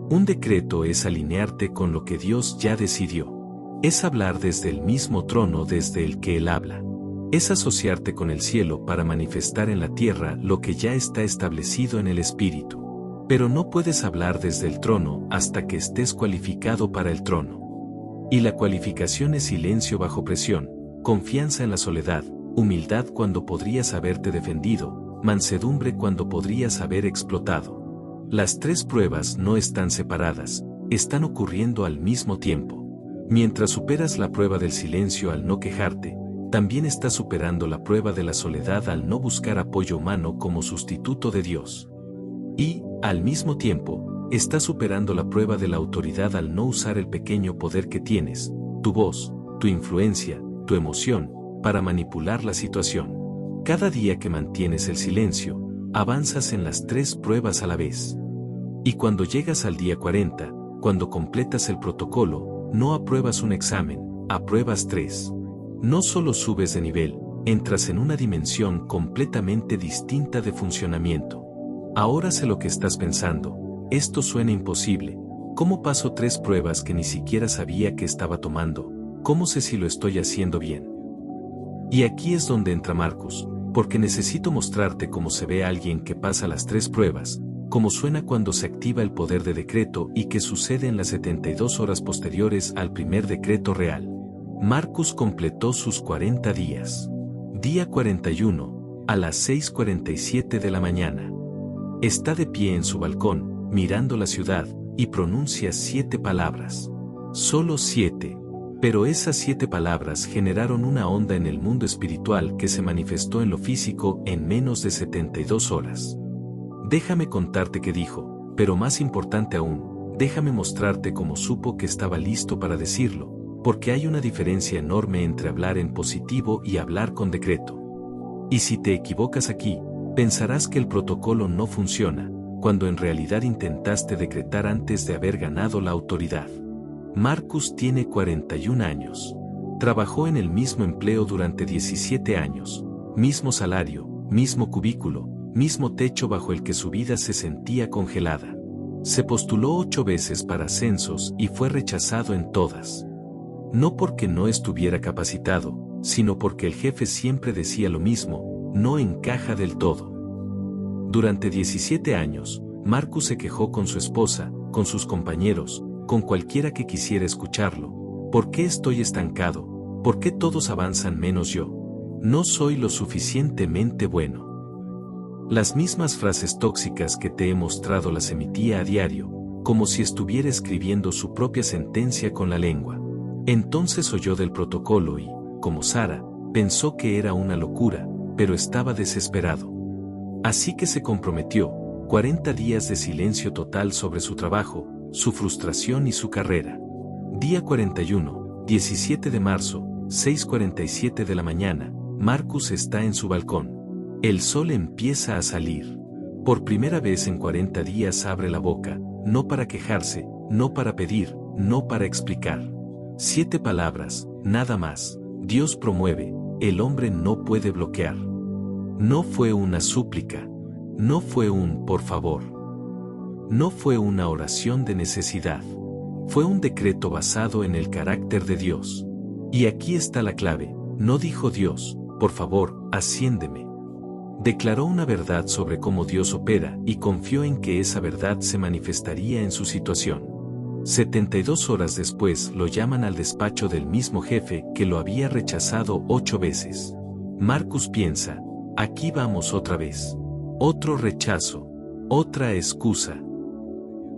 Un decreto es alinearte con lo que Dios ya decidió. Es hablar desde el mismo trono desde el que Él habla. Es asociarte con el cielo para manifestar en la tierra lo que ya está establecido en el Espíritu. Pero no puedes hablar desde el trono hasta que estés cualificado para el trono. Y la cualificación es silencio bajo presión, confianza en la soledad, humildad cuando podrías haberte defendido, mansedumbre cuando podrías haber explotado. Las tres pruebas no están separadas, están ocurriendo al mismo tiempo. Mientras superas la prueba del silencio al no quejarte, también estás superando la prueba de la soledad al no buscar apoyo humano como sustituto de Dios. Y, al mismo tiempo, estás superando la prueba de la autoridad al no usar el pequeño poder que tienes, tu voz, tu influencia, tu emoción, para manipular la situación. Cada día que mantienes el silencio, avanzas en las tres pruebas a la vez. Y cuando llegas al día 40, cuando completas el protocolo, no apruebas un examen, apruebas 3. No solo subes de nivel, entras en una dimensión completamente distinta de funcionamiento. Ahora sé lo que estás pensando, esto suena imposible. ¿Cómo paso 3 pruebas que ni siquiera sabía que estaba tomando? ¿Cómo sé si lo estoy haciendo bien? Y aquí es donde entra Marcus, porque necesito mostrarte cómo se ve a alguien que pasa las 3 pruebas, cómo suena cuando se activa el poder de decreto y qué sucede en las 72 horas posteriores al primer decreto real. Marcus completó sus 40 días. Día 41, a las 6:47 de la mañana. Está de pie en su balcón, mirando la ciudad, y pronuncia 7 palabras. Solo 7. Pero esas 7 palabras generaron una onda en el mundo espiritual que se manifestó en lo físico en menos de 72 horas. Déjame contarte qué dijo, pero más importante aún, déjame mostrarte cómo supo que estaba listo para decirlo, porque hay una diferencia enorme entre hablar en positivo y hablar con decreto. Y si te equivocas aquí, pensarás que el protocolo no funciona, cuando en realidad intentaste decretar antes de haber ganado la autoridad. Marcus tiene 41 años. Trabajó en el mismo empleo durante 17 años, mismo salario, mismo cubículo, mismo techo bajo el que su vida se sentía congelada. Se postuló 8 veces para ascensos y fue rechazado en todas. No porque no estuviera capacitado, sino porque el jefe siempre decía lo mismo: no encaja del todo. Durante 17 años, Marcus se quejó con su esposa, con sus compañeros, con cualquiera que quisiera escucharlo. ¿Por qué estoy estancado? ¿Por qué todos avanzan menos yo? No soy lo suficientemente bueno. Las mismas frases tóxicas que te he mostrado las emitía a diario, como si estuviera escribiendo su propia sentencia con la lengua. Entonces oyó del protocolo y, como Sara, pensó que era una locura, pero estaba desesperado. Así que se comprometió: 40 días de silencio total sobre su trabajo, su frustración y su carrera. Día 41, 17 de marzo, 6:47 de la mañana, Marcus está en su balcón. El sol empieza a salir. Por primera vez en 40 días abre la boca, no para quejarse, no para pedir, no para explicar. 7 palabras, nada más. Dios promueve, el hombre no puede bloquear. No fue una súplica. No fue un por favor. No fue una oración de necesidad. Fue un decreto basado en el carácter de Dios. Y aquí está la clave: no dijo Dios, por favor, asciéndeme. Declaró una verdad sobre cómo Dios opera y confió en que esa verdad se manifestaría en su situación. 72 horas después lo llaman al despacho del mismo jefe que lo había rechazado 8 veces. Marcus piensa: aquí vamos otra vez. Otro rechazo. Otra excusa.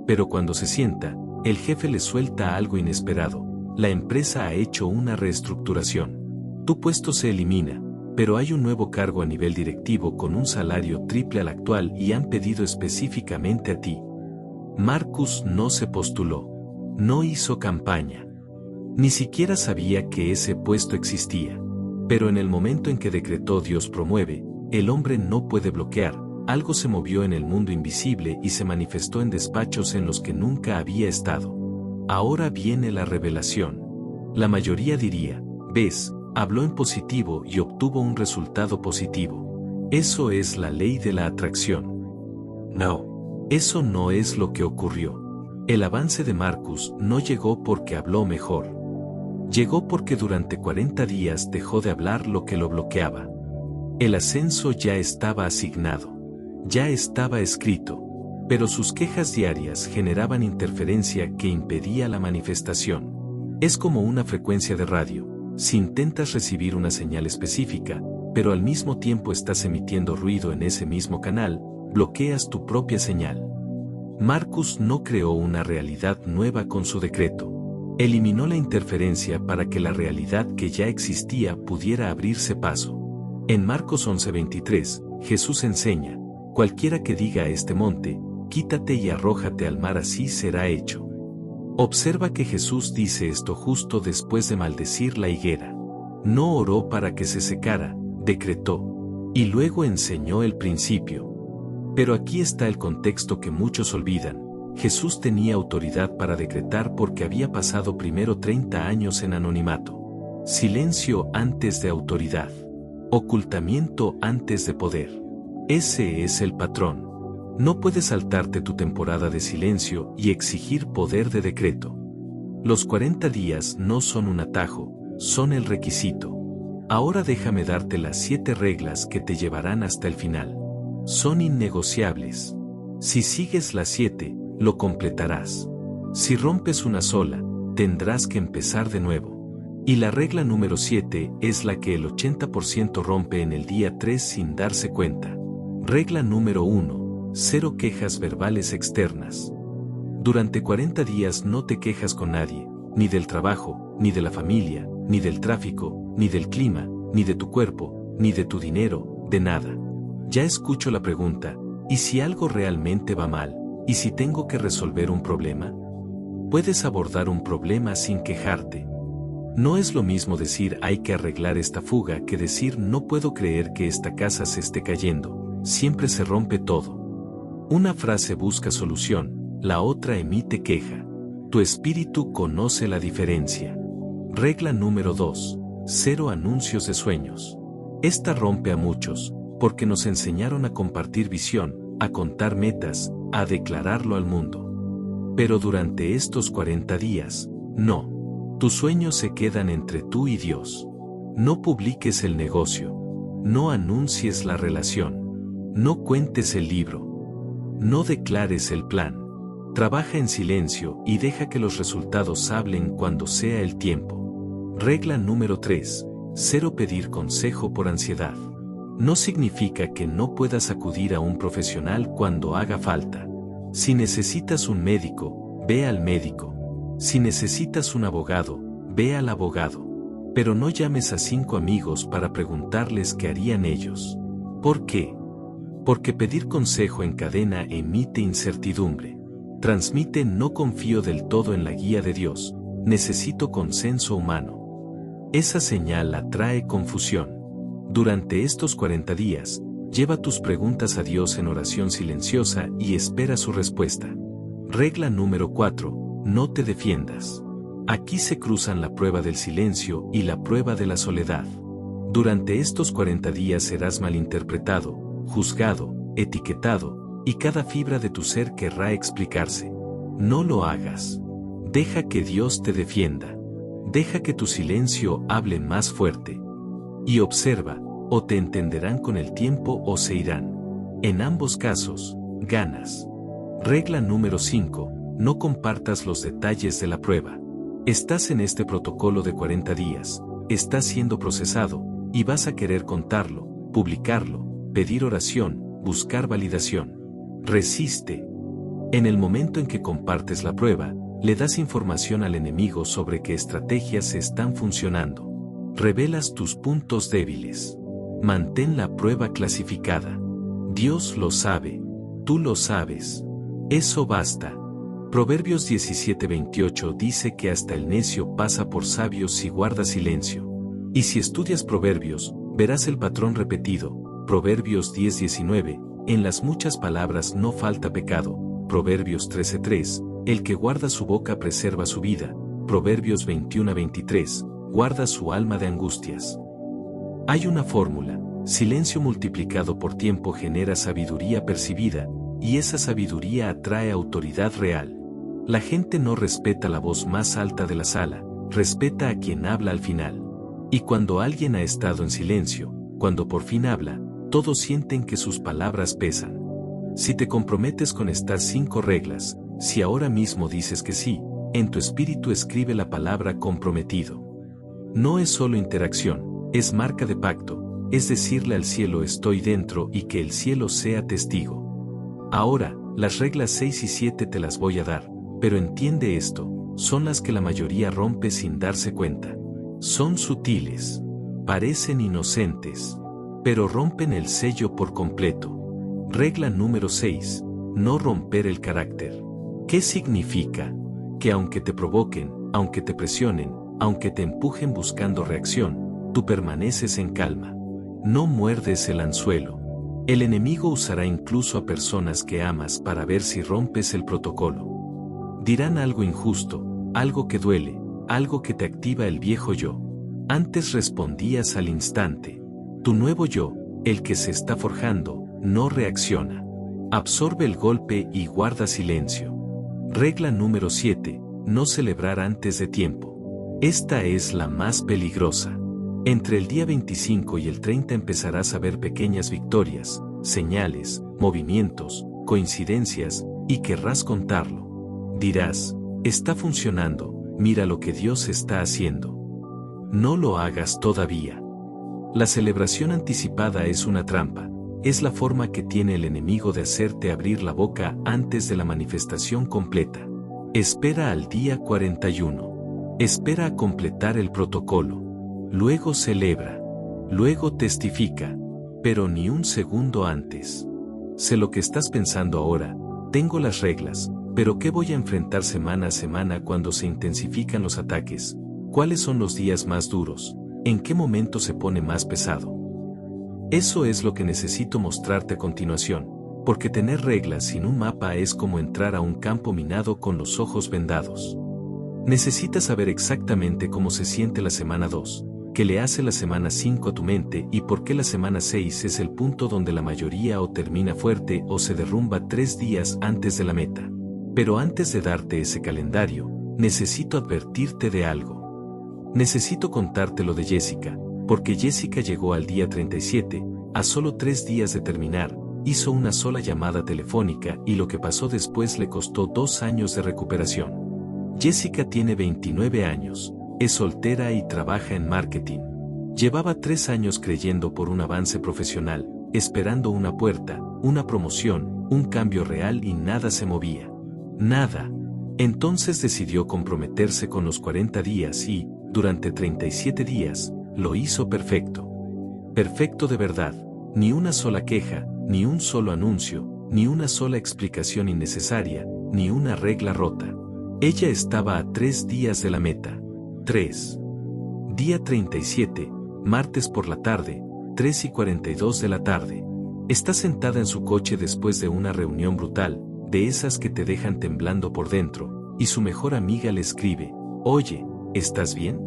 Pero cuando se sienta, el jefe le suelta algo inesperado: la empresa ha hecho una reestructuración. Tu puesto se elimina, pero hay un nuevo cargo a nivel directivo con un salario triple al actual y han pedido específicamente a ti. Marcus no se postuló. No hizo campaña. Ni siquiera sabía que ese puesto existía. Pero en el momento en que decretó Dios promueve, el hombre no puede bloquear, algo se movió en el mundo invisible y se manifestó en despachos en los que nunca había estado. Ahora viene la revelación. La mayoría diría: ves, habló en positivo y obtuvo un resultado positivo. Eso es la ley de la atracción. No, eso no es lo que ocurrió. El avance de Marcus no llegó porque habló mejor. Llegó porque durante 40 días dejó de hablar lo que lo bloqueaba. El ascenso ya estaba asignado. Ya estaba escrito. Pero sus quejas diarias generaban interferencia que impedía la manifestación. Es como una frecuencia de radio. Si intentas recibir una señal específica, pero al mismo tiempo estás emitiendo ruido en ese mismo canal, bloqueas tu propia señal. Marcus no creó una realidad nueva con su decreto. Eliminó la interferencia para que la realidad que ya existía pudiera abrirse paso. En Marcos 11:23, Jesús enseña: cualquiera que diga a este monte, quítate y arrójate al mar, así será hecho. Observa que Jesús dice esto justo después de maldecir la higuera. No oró para que se secara, decretó. Y luego enseñó el principio. Pero aquí está el contexto que muchos olvidan. Jesús tenía autoridad para decretar porque había pasado primero 30 años en anonimato. Silencio antes de autoridad. Ocultamiento antes de poder. Ese es el patrón. No puedes saltarte tu temporada de silencio y exigir poder de decreto. Los 40 días no son un atajo, son el requisito. Ahora déjame darte las 7 reglas que te llevarán hasta el final. Son innegociables. Si sigues las 7, lo completarás. Si rompes una sola, tendrás que empezar de nuevo. Y la regla número 7 es la que el 80% rompe en el día 3 sin darse cuenta. Regla número 1. 0 quejas verbales externas. Durante 40 días no te quejas con nadie, ni del trabajo, ni de la familia, ni del tráfico, ni del clima, ni de tu cuerpo, ni de tu dinero, de nada. Ya escucho la pregunta: ¿y si algo realmente va mal? ¿Y si tengo que resolver un problema? Puedes abordar un problema sin quejarte. No es lo mismo decir hay que arreglar esta fuga que decir no puedo creer que esta casa se esté cayendo, siempre se rompe todo. Una frase busca solución, la otra emite queja. Tu espíritu conoce la diferencia. Regla número 2. Cero anuncios de sueños. Esta rompe a muchos, porque nos enseñaron a compartir visión, a contar metas, a declararlo al mundo. Pero durante estos 40 días, no. Tus sueños se quedan entre tú y Dios. No publiques el negocio. No anuncies la relación. No cuentes el libro. No declares el plan. Trabaja en silencio y deja que los resultados hablen cuando sea el tiempo. Regla número 3. Cero pedir consejo por ansiedad. No significa que no puedas acudir a un profesional cuando haga falta. Si necesitas un médico, ve al médico. Si necesitas un abogado, ve al abogado. Pero no llames a 5 amigos para preguntarles qué harían ellos. ¿Por qué? Porque pedir consejo en cadena emite incertidumbre. Transmite no confío del todo en la guía de Dios, necesito consenso humano. Esa señal atrae confusión. Durante estos 40 días, lleva tus preguntas a Dios en oración silenciosa y espera su respuesta. Regla número 4. No te defiendas. Aquí se cruzan la prueba del silencio y la prueba de la soledad. Durante estos 40 días serás malinterpretado, juzgado, etiquetado, y cada fibra de tu ser querrá explicarse. No lo hagas. Deja que Dios te defienda. Deja que tu silencio hable más fuerte. Y observa, o te entenderán con el tiempo o se irán. En ambos casos, ganas. Regla número 5. No compartas los detalles de la prueba. Estás en este protocolo de 40 días, estás siendo procesado, y vas a querer contarlo, publicarlo, pedir oración, buscar validación. Resiste. En el momento en que compartes la prueba, le das información al enemigo sobre qué estrategias están funcionando. Revelas tus puntos débiles. Mantén la prueba clasificada. Dios lo sabe. Tú lo sabes. Eso basta. Proverbios 17:28 dice que hasta el necio pasa por sabio si guarda silencio. Y si estudias Proverbios, verás el patrón repetido. Proverbios 10:19, en las muchas palabras no falta pecado. Proverbios 13:3, el que guarda su boca preserva su vida. Proverbios 21:23, guarda su alma de angustias. Hay una fórmula: silencio multiplicado por tiempo genera sabiduría percibida, y esa sabiduría atrae autoridad real. La gente no respeta la voz más alta de la sala, respeta a quien habla al final. Y cuando alguien ha estado en silencio, cuando por fin habla, todos sienten que sus palabras pesan. Si te comprometes con estas 5 reglas, si ahora mismo dices que sí, en tu espíritu escribe la palabra comprometido. No es solo interacción, es marca de pacto, es decirle al cielo estoy dentro y que el cielo sea testigo. Ahora, las reglas 6 y 7 te las voy a dar, pero entiende esto, son las que la mayoría rompe sin darse cuenta. Son sutiles, parecen inocentes, pero rompen el sello por completo. Regla número 6. No romper el carácter. ¿Qué significa? Que aunque te provoquen, aunque te presionen, aunque te empujen buscando reacción, tú permaneces en calma. No muerdes el anzuelo. El enemigo usará incluso a personas que amas para ver si rompes el protocolo. Dirán algo injusto, algo que duele, algo que te activa el viejo yo. Antes respondías al instante. Tu nuevo yo, el que se está forjando, no reacciona. Absorbe el golpe y guarda silencio. Regla número 7. No celebrar antes de tiempo. Esta es la más peligrosa. Entre el día 25 y el 30 empezarás a ver pequeñas victorias, señales, movimientos, coincidencias, y querrás contarlo. Dirás, está funcionando, mira lo que Dios está haciendo. No lo hagas todavía. La celebración anticipada es una trampa, es la forma que tiene el enemigo de hacerte abrir la boca antes de la manifestación completa. Espera al día 41. Espera a completar el protocolo. Luego celebra. Luego testifica. Pero ni un segundo antes. Sé lo que estás pensando ahora, tengo las reglas, pero ¿qué voy a enfrentar semana a semana cuando se intensifican los ataques? ¿Cuáles son los días más duros? ¿En qué momento se pone más pesado? Eso es lo que necesito mostrarte a continuación. Porque tener reglas sin un mapa es como entrar a un campo minado con los ojos vendados. Necesitas saber exactamente cómo se siente la semana 2, qué le hace la semana 5 a tu mente y por qué la semana 6 es el punto donde la mayoría o termina fuerte o se derrumba 3 días antes de la meta. Pero antes de darte ese calendario, necesito advertirte de algo. Necesito contarte lo de Jessica, porque Jessica llegó al día 37, a solo 3 días de terminar, hizo una sola llamada telefónica y lo que pasó después le costó 2 años de recuperación. Jessica tiene 29 años, es soltera y trabaja en marketing. Llevaba 3 años creyendo por un avance profesional, esperando una puerta, una promoción, un cambio real y nada se movía. Nada. Entonces decidió comprometerse con los 40 días y, durante 37 días, lo hizo perfecto. Perfecto de verdad, ni una sola queja, ni un solo anuncio, ni una sola explicación innecesaria, ni una regla rota. Ella estaba a 3 días de la meta. 3. Día 37, martes por la tarde, 3:42 de la tarde. Está sentada en su coche después de una reunión brutal, de esas que te dejan temblando por dentro, y su mejor amiga le escribe: «Oye, ¿estás bien?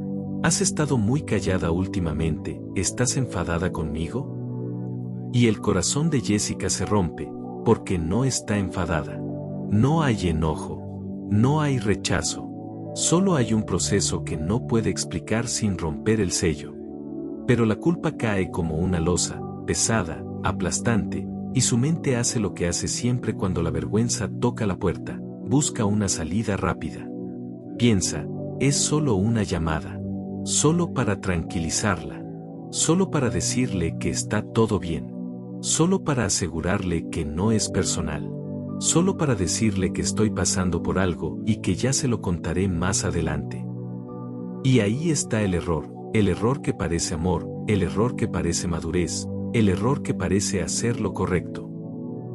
¿Has estado muy callada últimamente? ¿Estás enfadada conmigo?» Y el corazón de Jessica se rompe, porque no está enfadada. No hay enojo. No hay rechazo. Solo hay un proceso que no puede explicar sin romper el sello. Pero la culpa cae como una losa, pesada, aplastante, y su mente hace lo que hace siempre cuando la vergüenza toca la puerta, busca una salida rápida. Piensa, es solo una llamada. Solo para tranquilizarla. Solo para decirle que está todo bien. Solo para asegurarle que no es personal. Solo para decirle que estoy pasando por algo y que ya se lo contaré más adelante. Y ahí está el error que parece amor, el error que parece madurez, el error que parece hacer lo correcto.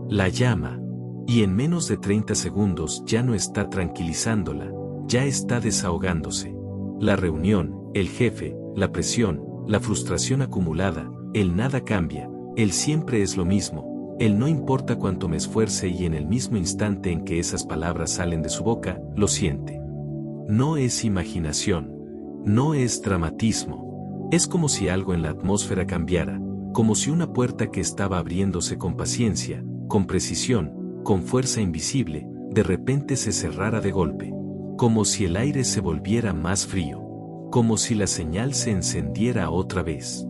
La llama, y en menos de 30 segundos ya no está tranquilizándola, ya está desahogándose. La reunión, el jefe, la presión, la frustración acumulada, el nada cambia, el siempre es lo mismo. Él no importa cuánto me esfuerce y en el mismo instante en que esas palabras salen de su boca, lo siente. No es imaginación. No es dramatismo. Es como si algo en la atmósfera cambiara, como si una puerta que estaba abriéndose con paciencia, con precisión, con fuerza invisible, de repente se cerrara de golpe. Como si el aire se volviera más frío. Como si la señal se encendiera otra vez.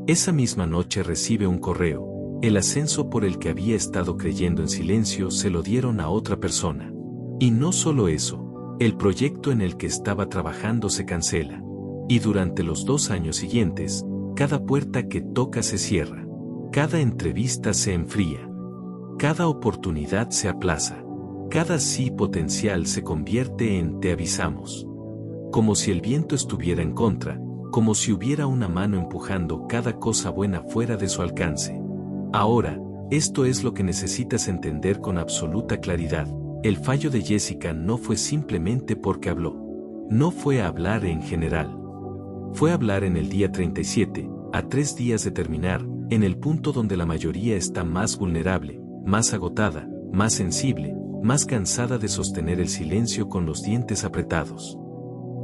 Esa misma noche recibe un correo. El ascenso por el que había estado creyendo en silencio se lo dieron a otra persona. Y no solo eso, el proyecto en el que estaba trabajando se cancela. Y durante los 2 años siguientes, cada puerta que toca se cierra. Cada entrevista se enfría. Cada oportunidad se aplaza. Cada sí potencial se convierte en te avisamos. Como si el viento estuviera en contra, como si hubiera una mano empujando cada cosa buena fuera de su alcance. Ahora, esto es lo que necesitas entender con absoluta claridad. El fallo de Jessica no fue simplemente porque habló. No fue hablar en general. Fue hablar en el día 37, a 3 días de terminar, en el punto donde la mayoría está más vulnerable, más agotada, más sensible, más cansada de sostener el silencio con los dientes apretados.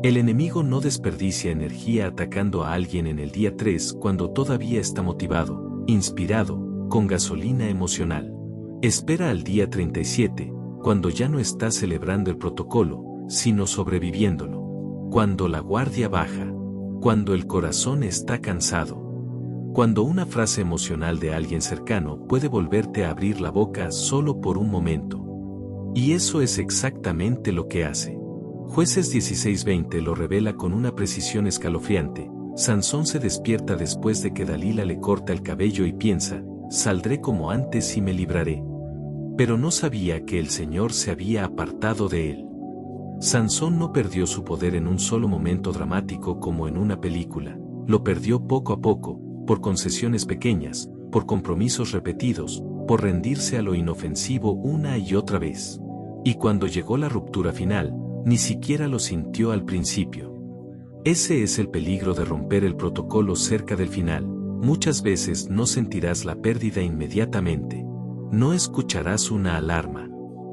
El enemigo no desperdicia energía atacando a alguien en el día 3 cuando todavía está motivado, inspirado, con gasolina emocional. Espera al día 37, cuando ya no está celebrando el protocolo, sino sobreviviéndolo. Cuando la guardia baja. Cuando el corazón está cansado. Cuando una frase emocional de alguien cercano puede volverte a abrir la boca solo por un momento. Y eso es exactamente lo que hace. Jueces 16:20 lo revela con una precisión escalofriante. Sansón se despierta después de que Dalila le corta el cabello y piensa, saldré como antes y me libraré. Pero no sabía que el Señor se había apartado de él. Sansón no perdió su poder en un solo momento dramático como en una película, lo perdió poco a poco, por concesiones pequeñas, por compromisos repetidos, por rendirse a lo inofensivo una y otra vez. Y cuando llegó la ruptura final, ni siquiera lo sintió al principio. Ese es el peligro de romper el protocolo cerca del final. Muchas veces no sentirás la pérdida inmediatamente. No escucharás una alarma.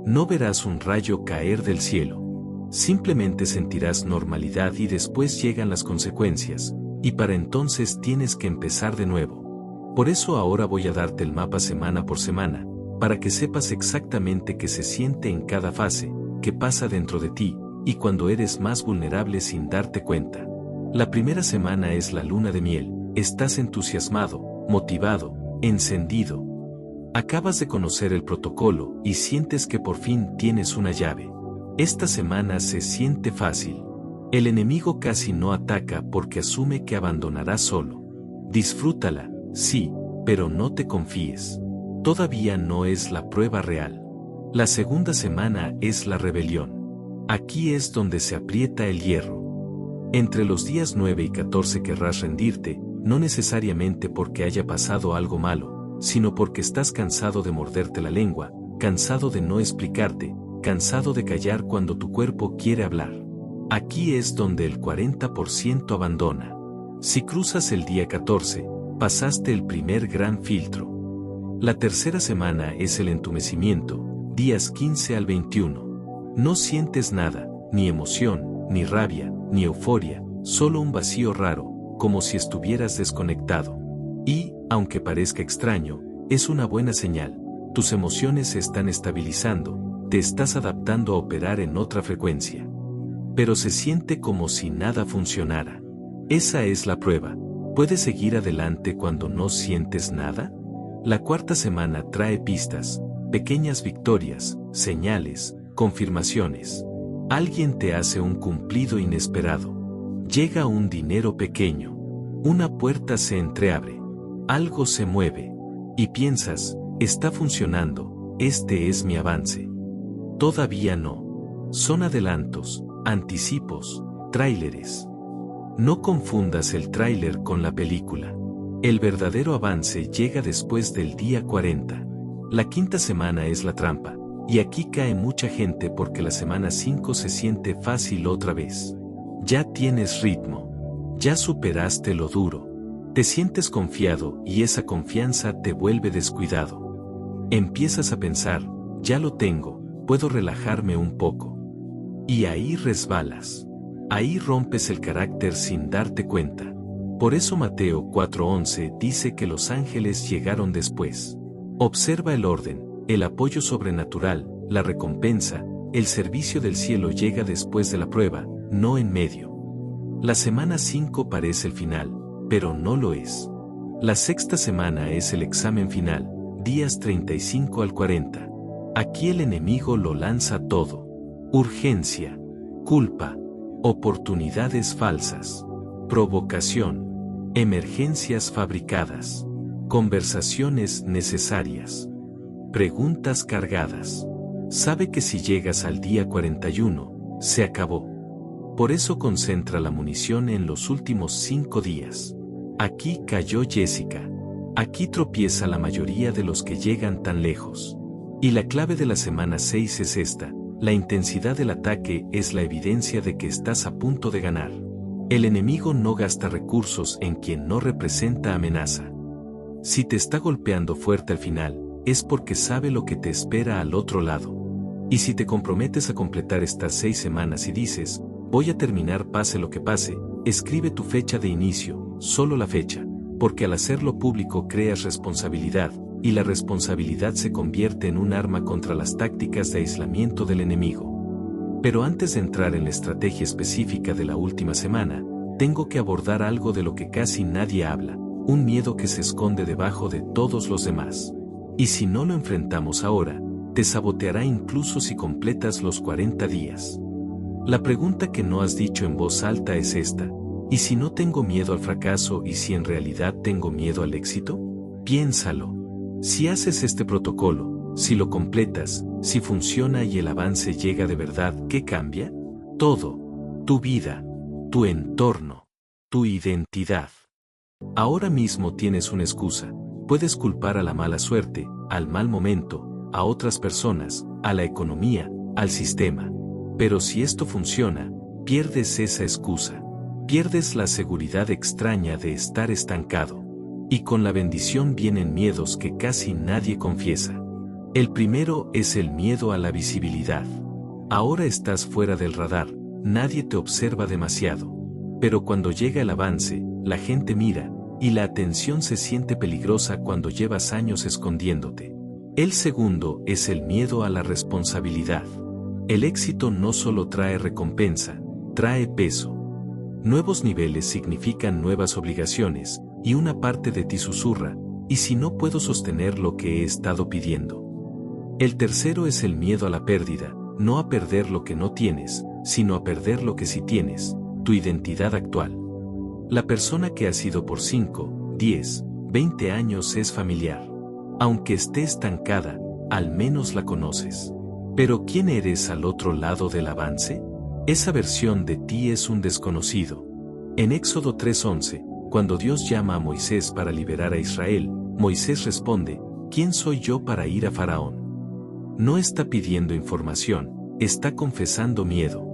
No verás un rayo caer del cielo. Simplemente sentirás normalidad y después llegan las consecuencias, y para entonces tienes que empezar de nuevo. Por eso ahora voy a darte el mapa semana por semana, para que sepas exactamente qué se siente en cada fase, qué pasa dentro de ti, y cuando eres más vulnerable sin darte cuenta. La primera semana es la luna de miel, estás entusiasmado, motivado, encendido. Acabas de conocer el protocolo y sientes que por fin tienes una llave. Esta semana se siente fácil. El enemigo casi no ataca porque asume que abandonarás solo. Disfrútala, sí, pero no te confíes. Todavía no es la prueba real. La segunda semana es la rebelión. Aquí es donde se aprieta el hierro. Entre los días 9 y 14 querrás rendirte, no necesariamente porque haya pasado algo malo, sino porque estás cansado de morderte la lengua, cansado de no explicarte, cansado de callar cuando tu cuerpo quiere hablar. Aquí es donde el 40% abandona. Si cruzas el día 14, pasaste el primer gran filtro. La tercera semana es el entumecimiento, días 15 al 21. No sientes nada, ni emoción, ni rabia, ni euforia, solo un vacío raro, como si estuvieras desconectado. Y, aunque parezca extraño, es una buena señal. Tus emociones se están estabilizando, te estás adaptando a operar en otra frecuencia. Pero se siente como si nada funcionara. Esa es la prueba. ¿Puedes seguir adelante cuando no sientes nada? La cuarta semana trae pistas, pequeñas victorias, señales, confirmaciones. Alguien te hace un cumplido inesperado. Llega un dinero pequeño. Una puerta se entreabre. Algo se mueve. Y piensas, está funcionando, este es mi avance. Todavía no. Son adelantos, anticipos, tráileres. No confundas el tráiler con la película. El verdadero avance llega después del día 40. La quinta semana es la trampa, y aquí cae mucha gente porque la semana 5 se siente fácil otra vez. Ya tienes ritmo. Ya superaste lo duro. Te sientes confiado y esa confianza te vuelve descuidado. Empiezas a pensar, ya lo tengo, puedo relajarme un poco. Y ahí resbalas. Ahí rompes el carácter sin darte cuenta. Por eso Mateo 4:11 dice que los ángeles llegaron después. Observa el orden, el apoyo sobrenatural, la recompensa, el servicio del cielo llega después de la prueba, no en medio. La semana 5 parece el final, pero no lo es. La sexta semana es el examen final, días 35 al 40. Aquí el enemigo lo lanza todo. Urgencia, culpa, oportunidades falsas, provocación, emergencias fabricadas, conversaciones necesarias, preguntas cargadas. Sabe que si llegas al día 41, se acabó. Por eso concentra la munición en los últimos 5 días. Aquí cayó Jessica. Aquí tropieza la mayoría de los que llegan tan lejos. Y la clave de la semana 6 es esta: la intensidad del ataque es la evidencia de que estás a punto de ganar. El enemigo no gasta recursos en quien no representa amenaza. Si te está golpeando fuerte al final, es porque sabe lo que te espera al otro lado. Y si te comprometes a completar estas 6 semanas y dices, voy a terminar pase lo que pase, escribe tu fecha de inicio, solo la fecha, porque al hacerlo público creas responsabilidad, y la responsabilidad se convierte en un arma contra las tácticas de aislamiento del enemigo. Pero antes de entrar en la estrategia específica de la última semana, tengo que abordar algo de lo que casi nadie habla, un miedo que se esconde debajo de todos los demás. Y si no lo enfrentamos ahora, te saboteará incluso si completas los 40 días. La pregunta que no has dicho en voz alta es esta: ¿y si no tengo miedo al fracaso y si en realidad tengo miedo al éxito? Piénsalo. Si haces este protocolo, si lo completas, si funciona y el avance llega de verdad, ¿qué cambia? Todo. Tu vida, tu entorno, tu identidad. Ahora mismo tienes una excusa. Puedes culpar a la mala suerte, al mal momento, a otras personas, a la economía, al sistema. Pero si esto funciona, pierdes esa excusa. Pierdes la seguridad extraña de estar estancado. Y con la bendición vienen miedos que casi nadie confiesa. El primero es el miedo a la visibilidad. Ahora estás fuera del radar, nadie te observa demasiado. Pero cuando llega el avance, la gente mira, y la atención se siente peligrosa cuando llevas años escondiéndote. El segundo es el miedo a la responsabilidad. El éxito no solo trae recompensa, trae peso. Nuevos niveles significan nuevas obligaciones, y una parte de ti susurra, ¿y si no puedo sostener lo que he estado pidiendo? El tercero es el miedo a la pérdida, no a perder lo que no tienes, sino a perder lo que sí tienes, tu identidad actual. La persona que has sido por 5, 10, 20 años es familiar. Aunque esté estancada, al menos la conoces. Pero ¿quién eres al otro lado del avance? Esa versión de ti es un desconocido. En Éxodo 3:11, cuando Dios llama a Moisés para liberar a Israel, Moisés responde, ¿quién soy yo para ir a Faraón? No está pidiendo información, está confesando miedo.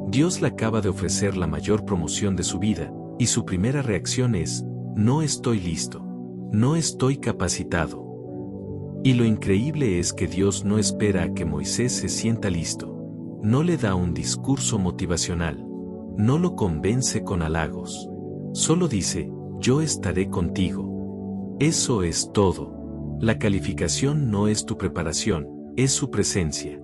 Dios le acaba de ofrecer la mayor promoción de su vida, y su primera reacción es, no estoy listo. No estoy capacitado. Y lo increíble es que Dios no espera a que Moisés se sienta listo. No le da un discurso motivacional. No lo convence con halagos. Solo dice, yo estaré contigo. Eso es todo. La calificación no es tu preparación, es su presencia.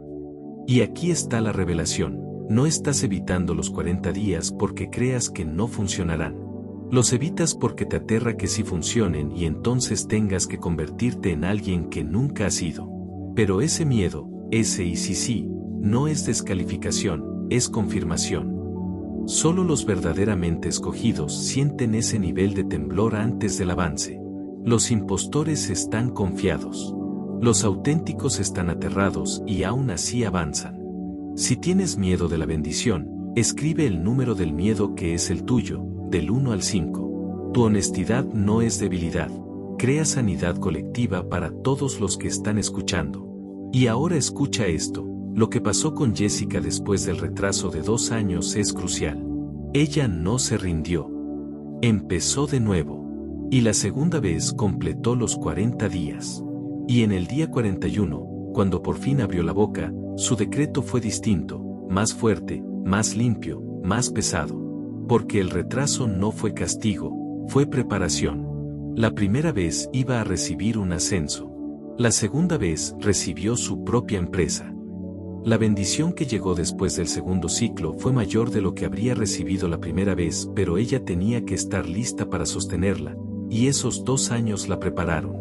Y aquí está la revelación. No estás evitando los 40 días porque creas que no funcionarán. Los evitas porque te aterra que sí funcionen y entonces tengas que convertirte en alguien que nunca has sido. Pero ese miedo, ese y sí, no es descalificación, es confirmación. Solo los verdaderamente escogidos sienten ese nivel de temblor antes del avance. Los impostores están confiados. Los auténticos están aterrados y aún así avanzan. Si tienes miedo de la bendición, escribe el número del miedo que es el tuyo, del 1 al 5. Tu honestidad no es debilidad, crea sanidad colectiva para todos los que están escuchando. Y ahora escucha esto, lo que pasó con Jessica después del retraso de 2 años es crucial. Ella no se rindió. Empezó de nuevo. Y la segunda vez completó los 40 días. Y en el día 41, cuando por fin abrió la boca, su decreto fue distinto, más fuerte, más limpio, más pesado. Porque el retraso no fue castigo, fue preparación. La primera vez iba a recibir un ascenso. La segunda vez recibió su propia empresa. La bendición que llegó después del segundo ciclo fue mayor de lo que habría recibido la primera vez, pero ella tenía que estar lista para sostenerla, y esos 2 años la prepararon.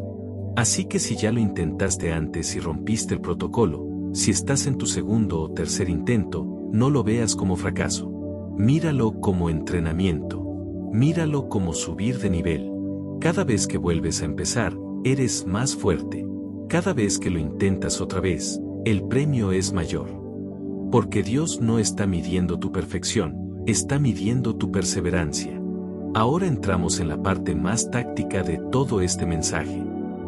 Así que si ya lo intentaste antes y rompiste el protocolo, si estás en tu segundo o tercer intento, no lo veas como fracaso. Míralo como entrenamiento. Míralo como subir de nivel. Cada vez que vuelves a empezar, eres más fuerte. Cada vez que lo intentas otra vez, el premio es mayor. Porque Dios no está midiendo tu perfección, está midiendo tu perseverancia. Ahora entramos en la parte más táctica de todo este mensaje.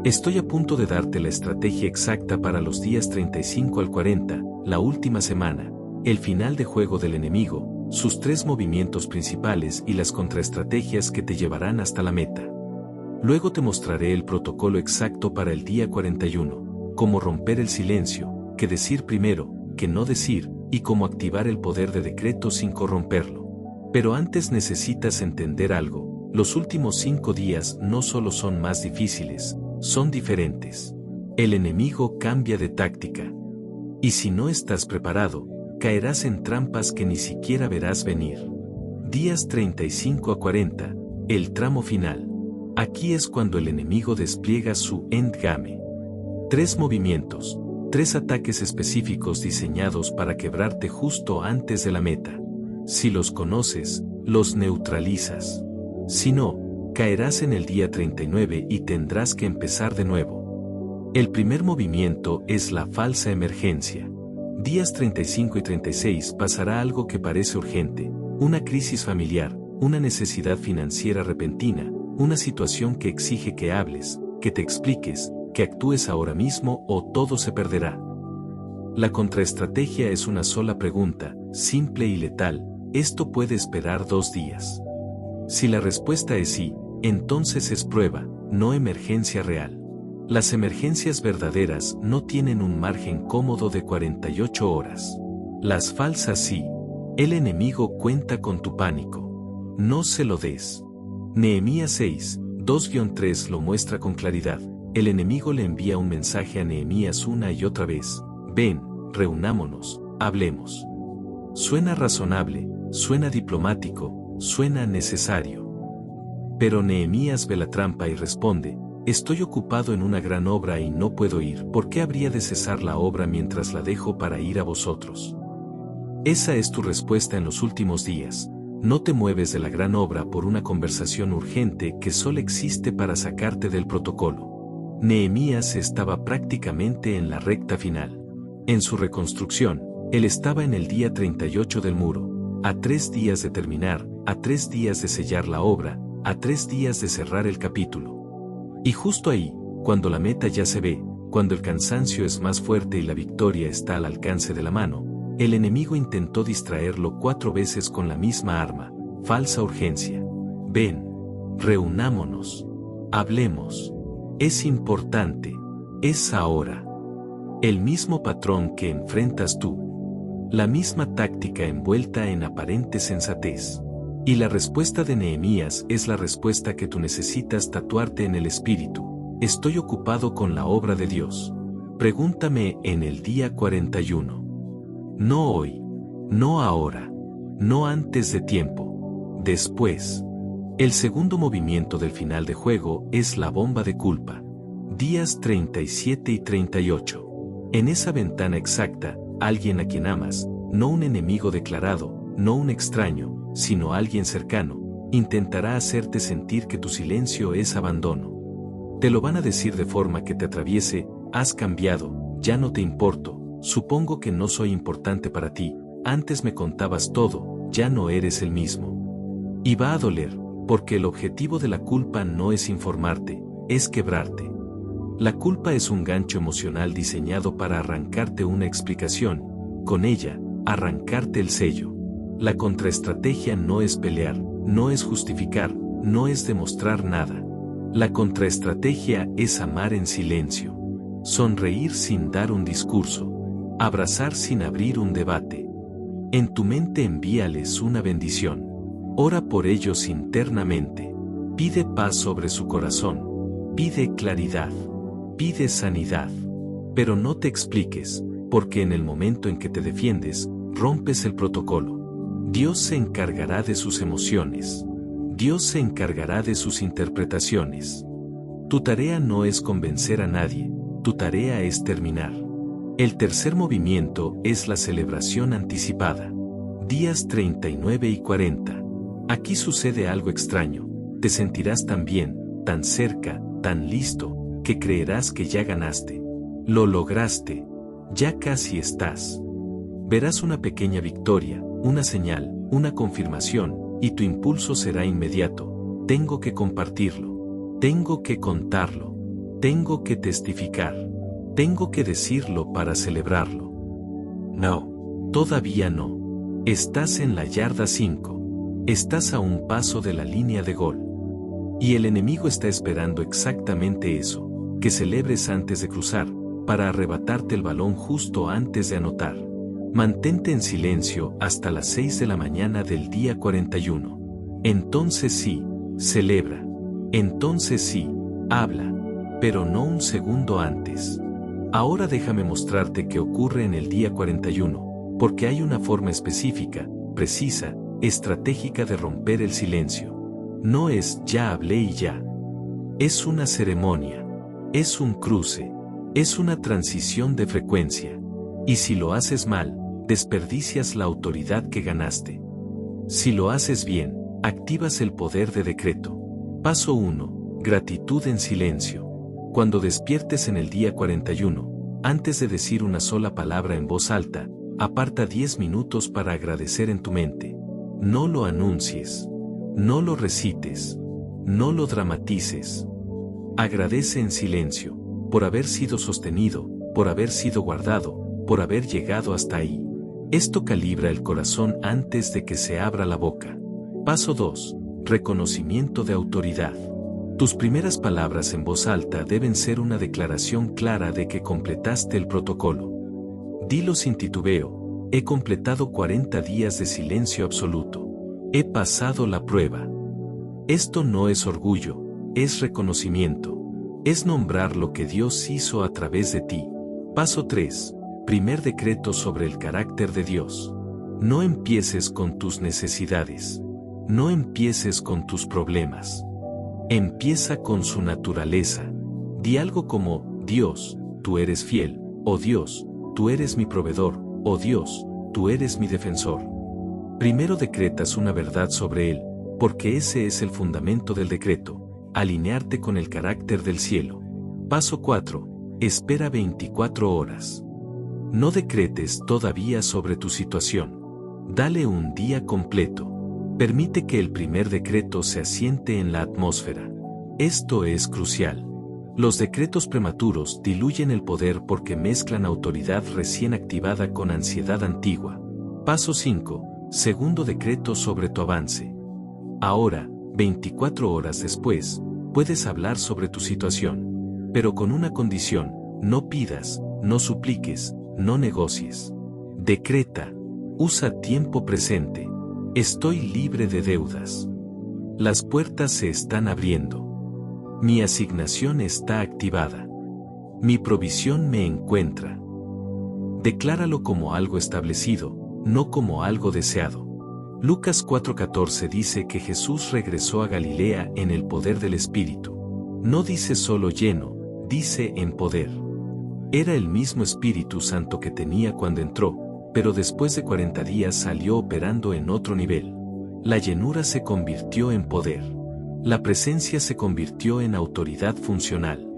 Estoy a punto de darte la estrategia exacta para los días 35 al 40, la última semana, el final de juego del enemigo, sus 3 movimientos principales y las contraestrategias que te llevarán hasta la meta. Luego te mostraré el protocolo exacto para el día 41, cómo romper el silencio, qué decir primero, qué no decir, y cómo activar el poder de decreto sin corromperlo. Pero antes necesitas entender algo, los últimos 5 días no solo son más difíciles, son diferentes. El enemigo cambia de táctica. Y si no estás preparado, caerás en trampas que ni siquiera verás venir. Días 35 a 40, el tramo final. Aquí es cuando el enemigo despliega su endgame. 3 movimientos, 3 ataques específicos diseñados para quebrarte justo antes de la meta. Si los conoces, los neutralizas. Si no, caerás en el día 39 y tendrás que empezar de nuevo. El primer movimiento es la falsa emergencia. Días 35 y 36 pasará algo que parece urgente, una crisis familiar, una necesidad financiera repentina, una situación que exige que hables, que te expliques, que actúes ahora mismo o todo se perderá. La contraestrategia es una sola pregunta, simple y letal, ¿esto puede esperar 2 días? Si la respuesta es sí, entonces es prueba, no emergencia real. Las emergencias verdaderas no tienen un margen cómodo de 48 horas. Las falsas sí. El enemigo cuenta con tu pánico. No se lo des. Nehemías 6, 2-3 lo muestra con claridad. El enemigo le envía un mensaje a Nehemías una y otra vez. Ven, reunámonos, hablemos. Suena razonable, suena diplomático, suena necesario. Pero Nehemías ve la trampa y responde: estoy ocupado en una gran obra y no puedo ir. ¿Por qué habría de cesar la obra mientras la dejo para ir a vosotros? Esa es tu respuesta en los últimos días. No te mueves de la gran obra por una conversación urgente que solo existe para sacarte del protocolo. Nehemías estaba prácticamente en la recta final. En su reconstrucción, él estaba en el día 38 del muro, a 3 días de terminar, a 3 días de sellar la obra, a 3 días de cerrar el capítulo. Y justo ahí, cuando la meta ya se ve, cuando el cansancio es más fuerte y la victoria está al alcance de la mano, el enemigo intentó distraerlo 4 veces con la misma arma: falsa urgencia. Ven, reunámonos, hablemos. Es importante, es ahora. El mismo patrón que enfrentas tú. La misma táctica envuelta en aparente sensatez. Y la respuesta de Nehemías es la respuesta que tú necesitas tatuarte en el espíritu: estoy ocupado con la obra de Dios. Pregúntame en el día 41. No hoy, no ahora, no antes de tiempo, después. El segundo movimiento del final de juego es la bomba de culpa. Días 37 y 38. En esa ventana exacta, alguien a quien amas, no un enemigo declarado, no un extraño, sino alguien cercano, intentará hacerte sentir que tu silencio es abandono. Te lo van a decir de forma que te atraviese: has cambiado, ya no te importo, supongo que no soy importante para ti, antes me contabas todo, ya no eres el mismo. Y va a doler, porque el objetivo de la culpa no es informarte, es quebrarte. La culpa es un gancho emocional diseñado para arrancarte una explicación, con ella, arrancarte el sello. La contraestrategia no es pelear, no es justificar, no es demostrar nada. La contraestrategia es amar en silencio. Sonreír sin dar un discurso. Abrazar sin abrir un debate. En tu mente envíales una bendición. Ora por ellos internamente. Pide paz sobre su corazón. Pide claridad. Pide sanidad. Pero no te expliques, porque en el momento en que te defiendes, rompes el protocolo. Dios se encargará de sus emociones. Dios se encargará de sus interpretaciones. Tu tarea no es convencer a nadie, tu tarea es terminar. El tercer movimiento es la celebración anticipada. Días 39 y 40. Aquí sucede algo extraño. Te sentirás tan bien, tan cerca, tan listo, que creerás que ya ganaste. Lo lograste. Ya casi estás. Verás una pequeña victoria, una señal, una confirmación, y tu impulso será inmediato: tengo que compartirlo, tengo que contarlo, tengo que testificar, tengo que decirlo para celebrarlo. No, todavía no. Estás en la yarda 5. Estás a un paso de la línea de gol. Y el enemigo está esperando exactamente eso, que celebres antes de cruzar, para arrebatarte el balón justo antes de anotar. Mantente en silencio hasta las 6 de la mañana del día 41. Entonces sí, celebra. Entonces sí, habla. Pero no un segundo antes. Ahora déjame mostrarte qué ocurre en el día 41, porque hay una forma específica, precisa, estratégica de romper el silencio. No es ya hablé y ya. Es una ceremonia. Es un cruce. Es una transición de frecuencia. Y si lo haces mal, desperdicias la autoridad que ganaste. Si lo haces bien, activas el poder de decreto. Paso 1. Gratitud en silencio. Cuando despiertes en el día 41, antes de decir una sola palabra en voz alta, aparta 10 minutos para agradecer en tu mente. No lo anuncies. No lo recites. No lo dramatices. Agradece en silencio, por haber sido sostenido, por haber sido guardado, por haber llegado hasta ahí. Esto calibra el corazón antes de que se abra la boca. Paso 2. Reconocimiento de autoridad. Tus primeras palabras en voz alta deben ser una declaración clara de que completaste el protocolo. Dilo sin titubeo: he completado 40 días de silencio absoluto. He pasado la prueba. Esto no es orgullo, es reconocimiento. Es nombrar lo que Dios hizo a través de ti. Paso 3. Primer decreto sobre el carácter de Dios. No empieces con tus necesidades. No empieces con tus problemas. Empieza con su naturaleza. Di algo como: Dios, tú eres fiel, o Dios, tú eres mi proveedor, o Dios, tú eres mi defensor. Primero decretas una verdad sobre Él, porque ese es el fundamento del decreto: alinearte con el carácter del cielo. Paso 4. Espera 24 horas. No decretes todavía sobre tu situación. Dale un día completo. Permite que el primer decreto se asiente en la atmósfera. Esto es crucial. Los decretos prematuros diluyen el poder porque mezclan autoridad recién activada con ansiedad antigua. Paso 5. Segundo decreto sobre tu avance. Ahora, 24 horas después, puedes hablar sobre tu situación. Pero con una condición: no pidas, no supliques, no negocies. Decreta. Usa tiempo presente. Estoy libre de deudas. Las puertas se están abriendo. Mi asignación está activada. Mi provisión me encuentra. Decláralo como algo establecido, no como algo deseado. Lucas 4:14 dice que Jesús regresó a Galilea en el poder del Espíritu. No dice solo lleno, dice en poder. Era el mismo Espíritu Santo que tenía cuando entró, pero después de 40 días salió operando en otro nivel. La llenura se convirtió en poder. La presencia se convirtió en autoridad funcional.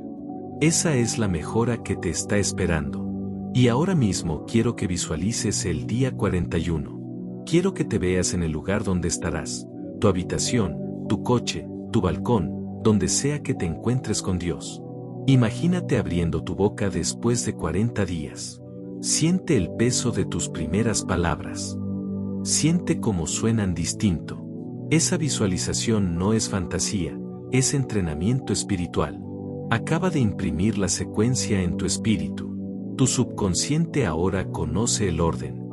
Esa es la mejora que te está esperando. Y ahora mismo quiero que visualices el día 41. Quiero que te veas en el lugar donde estarás, tu habitación, tu coche, tu balcón, donde sea que te encuentres con Dios. Imagínate abriendo tu boca después de 40 días. Siente el peso de tus primeras palabras. Siente cómo suenan distinto. Esa visualización no es fantasía, es entrenamiento espiritual. Acaba de imprimir la secuencia en tu espíritu. Tu subconsciente ahora conoce el orden.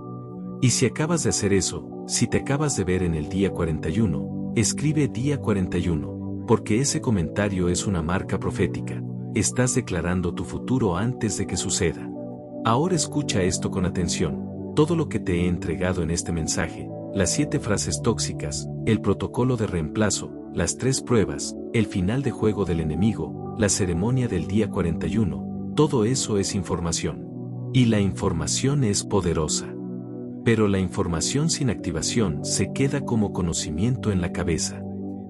Y si acabas de hacer eso, si te acabas de ver en el día 41, escribe día 41, porque ese comentario es una marca profética. Estás declarando tu futuro antes de que suceda. Ahora escucha esto con atención. Todo lo que te he entregado en este mensaje, las 7 frases tóxicas, el protocolo de reemplazo, las 3 pruebas, el final de juego del enemigo, la ceremonia del día 41, todo eso es información. Y la información es poderosa. Pero la información sin activación se queda como conocimiento en la cabeza.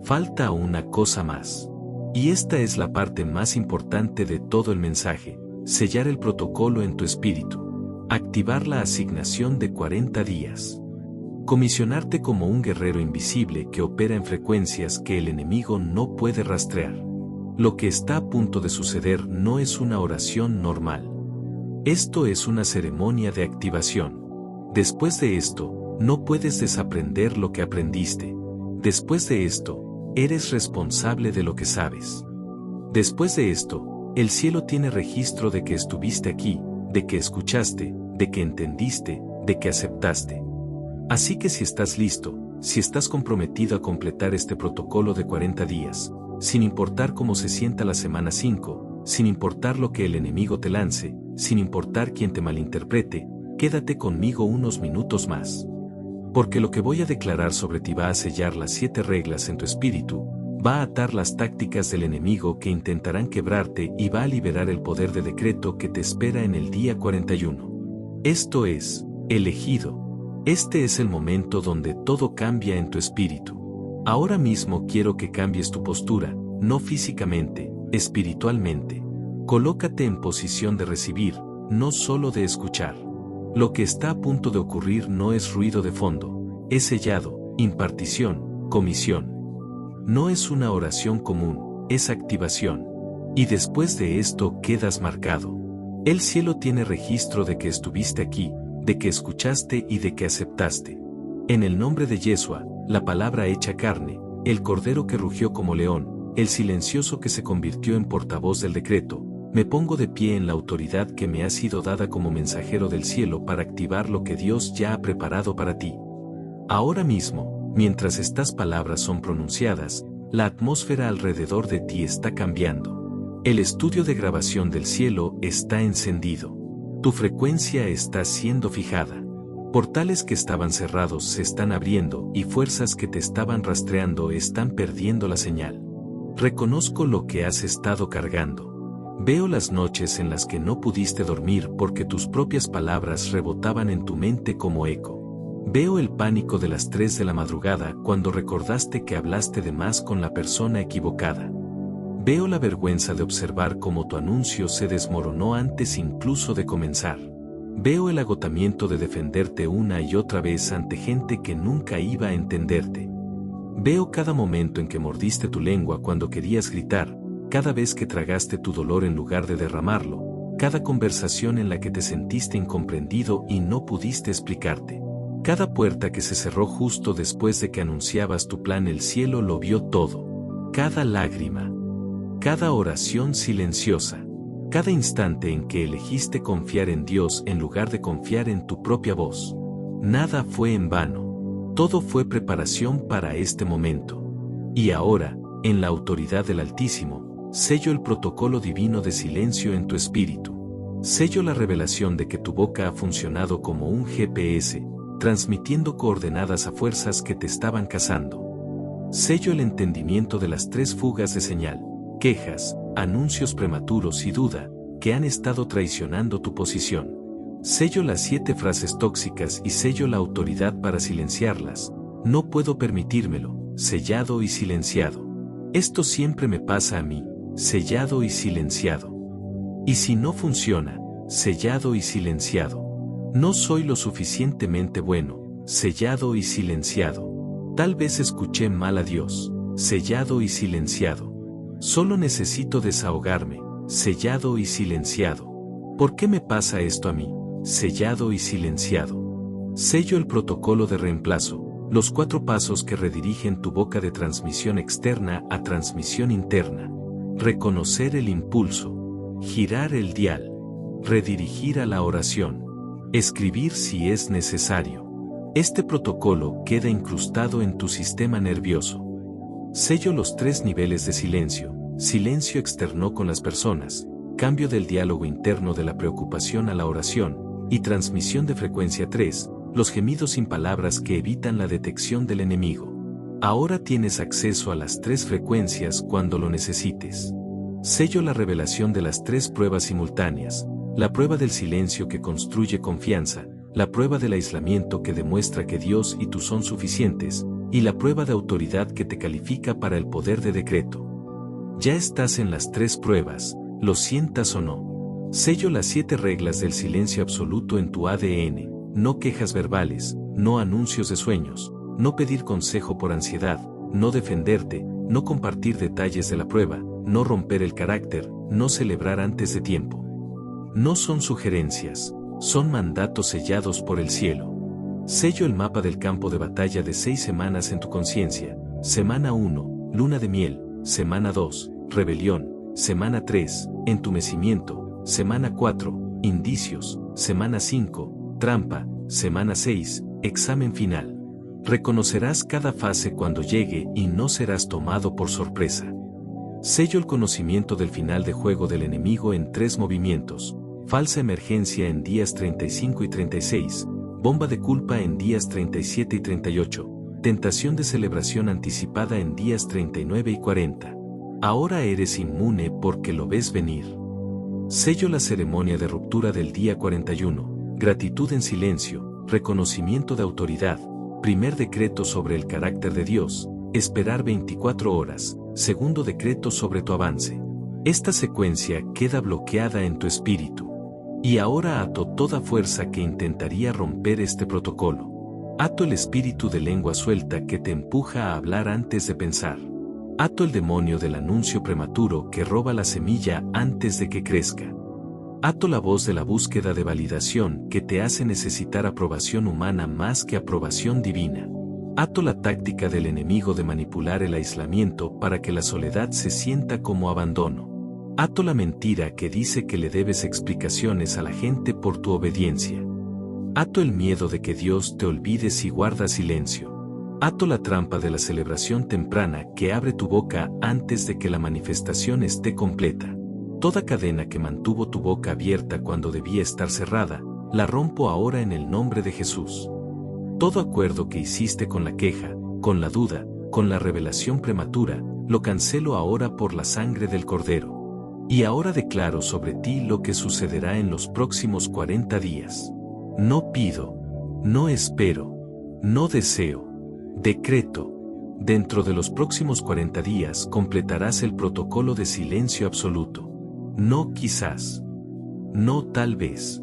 Falta una cosa más. Y esta es la parte más importante de todo el mensaje: sellar el protocolo en tu espíritu. Activar la asignación de 40 días. Comisionarte como un guerrero invisible que opera en frecuencias que el enemigo no puede rastrear. Lo que está a punto de suceder no es una oración normal. Esto es una ceremonia de activación. Después de esto, no puedes desaprender lo que aprendiste. Después de esto, eres responsable de lo que sabes. Después de esto, el cielo tiene registro de que estuviste aquí, de que escuchaste, de que entendiste, de que aceptaste. Así que si estás listo, si estás comprometido a completar este protocolo de 40 días, sin importar cómo se sienta la semana 5, sin importar lo que el enemigo te lance, sin importar quién te malinterprete, quédate conmigo unos minutos más. Porque lo que voy a declarar sobre ti va a sellar las 7 reglas en tu espíritu, va a atar las tácticas del enemigo que intentarán quebrarte y va a liberar el poder de decreto que te espera en el día 41. Esto es, elegido. Este es el momento donde todo cambia en tu espíritu. Ahora mismo quiero que cambies tu postura, no físicamente, espiritualmente. Colócate en posición de recibir, no solo de escuchar. Lo que está a punto de ocurrir no es ruido de fondo, es sellado, impartición, comisión. No es una oración común, es activación. Y después de esto quedas marcado. El cielo tiene registro de que estuviste aquí, de que escuchaste y de que aceptaste. En el nombre de Yeshua, la palabra hecha carne, el cordero que rugió como león, el silencioso que se convirtió en portavoz del decreto, me pongo de pie en la autoridad que me ha sido dada como mensajero del cielo para activar lo que Dios ya ha preparado para ti. Ahora mismo, mientras estas palabras son pronunciadas, la atmósfera alrededor de ti está cambiando. El estudio de grabación del cielo está encendido. Tu frecuencia está siendo fijada. Portales que estaban cerrados se están abriendo y fuerzas que te estaban rastreando están perdiendo la señal. Reconozco lo que has estado cargando. Veo las noches en las que no pudiste dormir porque tus propias palabras rebotaban en tu mente como eco. Veo el pánico de las 3 de la madrugada cuando recordaste que hablaste de más con la persona equivocada. Veo la vergüenza de observar cómo tu anuncio se desmoronó antes incluso de comenzar. Veo el agotamiento de defenderte una y otra vez ante gente que nunca iba a entenderte. Veo cada momento en que mordiste tu lengua cuando querías gritar, cada vez que tragaste tu dolor en lugar de derramarlo, cada conversación en la que te sentiste incomprendido y no pudiste explicarte. Cada puerta que se cerró justo después de que anunciabas tu plan, el cielo lo vio todo. Cada lágrima. Cada oración silenciosa. Cada instante en que elegiste confiar en Dios en lugar de confiar en tu propia voz. Nada fue en vano. Todo fue preparación para este momento. Y ahora, en la autoridad del Altísimo, sello el protocolo divino de silencio en tu espíritu. Sello la revelación de que tu boca ha funcionado como un GPS, transmitiendo coordenadas a fuerzas que te estaban cazando. Sello el entendimiento de las 3 fugas de señal, quejas, anuncios prematuros y duda, que han estado traicionando tu posición. Sello las 7 frases tóxicas y sello la autoridad para silenciarlas. No puedo permitírmelo, sellado y silenciado. Esto siempre me pasa a mí, sellado y silenciado. Y si no funciona, sellado y silenciado. No soy lo suficientemente bueno, sellado y silenciado. Tal vez escuché mal a Dios, sellado y silenciado. Solo necesito desahogarme, sellado y silenciado. ¿Por qué me pasa esto a mí? Sellado y silenciado. Sello el protocolo de reemplazo, los 4 pasos que redirigen tu boca de transmisión externa a transmisión interna. Reconocer el impulso, girar el dial, redirigir a la oración, escribir si es necesario. Este protocolo queda incrustado en tu sistema nervioso. Sello los 3 niveles de silencio, silencio externo con las personas, cambio del diálogo interno de la preocupación a la oración, y transmisión de frecuencia 3, los gemidos sin palabras que evitan la detección del enemigo. Ahora tienes acceso a las 3 frecuencias cuando lo necesites. Sello la revelación de las 3 pruebas simultáneas, la prueba del silencio que construye confianza, la prueba del aislamiento que demuestra que Dios y tú son suficientes, y la prueba de autoridad que te califica para el poder de decreto. Ya estás en las 3 pruebas, lo sientas o no. Sello las 7 reglas del silencio absoluto en tu ADN, no quejas verbales, no anuncios de sueños, no pedir consejo por ansiedad, no defenderte, no compartir detalles de la prueba, no romper el carácter, no celebrar antes de tiempo. No son sugerencias, son mandatos sellados por el cielo. Sello el mapa del campo de batalla de 6 semanas en tu conciencia. Semana 1, luna de miel. Semana 2, rebelión. Semana 3, entumecimiento. Semana 4, indicios. Semana 5, trampa. Semana 6, examen final. Reconocerás cada fase cuando llegue y no serás tomado por sorpresa. Sello el conocimiento del final de juego del enemigo en 3 movimientos. Falsa emergencia en días 35 y 36. Bomba de culpa en días 37 y 38. Tentación de celebración anticipada en días 39 y 40. Ahora eres inmune porque lo ves venir. Sello la ceremonia de ruptura del día 41. Gratitud en silencio, reconocimiento de autoridad, primer decreto sobre el carácter de Dios, esperar 24 horas, segundo decreto sobre tu avance. Esta secuencia queda bloqueada en tu espíritu. Y ahora ato toda fuerza que intentaría romper este protocolo. Ato el espíritu de lengua suelta que te empuja a hablar antes de pensar. Ato el demonio del anuncio prematuro que roba la semilla antes de que crezca. Ato la voz de la búsqueda de validación que te hace necesitar aprobación humana más que aprobación divina. Ato la táctica del enemigo de manipular el aislamiento para que la soledad se sienta como abandono. Ato la mentira que dice que le debes explicaciones a la gente por tu obediencia. Ato el miedo de que Dios te olvide si guardas silencio. Ato la trampa de la celebración temprana que abre tu boca antes de que la manifestación esté completa. Toda cadena que mantuvo tu boca abierta cuando debía estar cerrada, la rompo ahora en el nombre de Jesús. Todo acuerdo que hiciste con la queja, con la duda, con la revelación prematura, lo cancelo ahora por la sangre del Cordero. Y ahora declaro sobre ti lo que sucederá en los próximos 40 días. No pido, no espero, no deseo, decreto. Dentro de los próximos 40 días completarás el protocolo de silencio absoluto. No quizás. No tal vez.